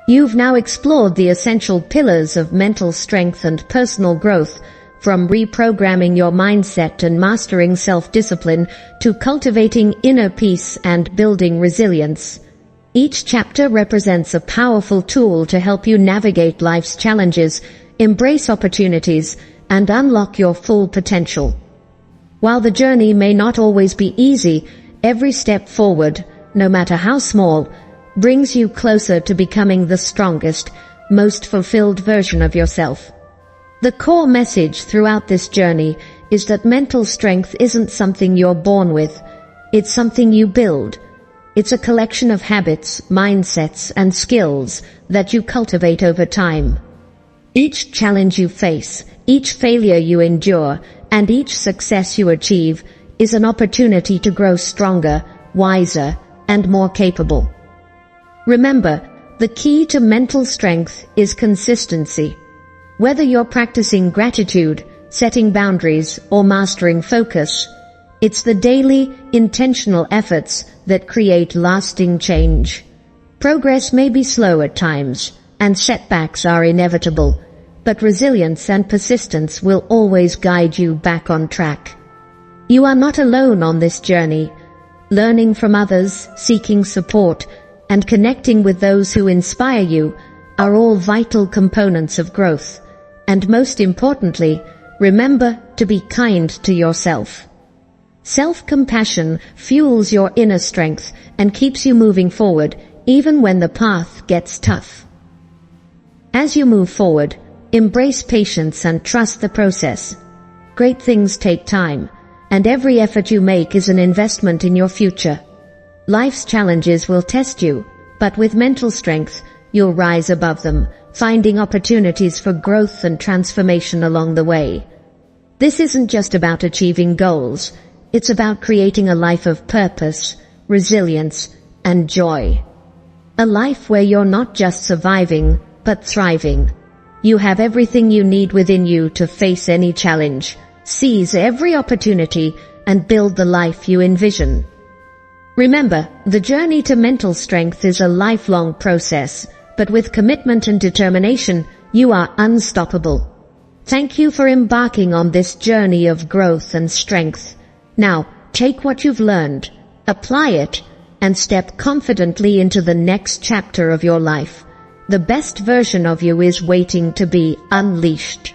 You've now explored the essential pillars of mental strength and personal growth, from reprogramming your mindset and mastering self-discipline to cultivating inner peace and building resilience. Each chapter represents a powerful tool to help you navigate life's challenges, embrace opportunities, and unlock your full potential. While the journey may not always be easy, every step forward, no matter how small, brings you closer to becoming the strongest, most fulfilled version of yourself. The core message throughout this journey is that mental strength isn't something you're born with, it's something you build. It's a collection of habits, mindsets, and skills that you cultivate over time. Each challenge you face, each failure you endure, and each success you achieve is an opportunity to grow stronger, wiser, and more capable. Remember, the key to mental strength is consistency. Whether you're practicing gratitude, setting boundaries, or mastering focus, it's the daily, intentional efforts that create lasting change. Progress may be slow at times, and setbacks are inevitable, but resilience and persistence will always guide you back on track. You are not alone on this journey. Learning from others, seeking support, and connecting with those who inspire you are all vital components of growth. And most importantly, remember to be kind to yourself. Self-compassion fuels your inner strength and keeps you moving forward even when the path gets tough. As you move forward, embrace patience and trust the process. Great things take time, and every effort you make is an investment in your future. Life's challenges will test you, but with mental strength, you'll rise above them, finding opportunities for growth and transformation along the way. This isn't just about achieving goals, it's about creating a life of purpose, resilience, and joy. A life where you're not just surviving, but thriving. You have everything you need within you to face any challenge, seize every opportunity, and build the life you envision. Remember, the journey to mental strength is a lifelong process, but with commitment and determination, you are unstoppable. Thank you for embarking on this journey of growth and strength. Now, take what you've learned, apply it, and step confidently into the next chapter of your life. The best version of you is waiting to be unleashed.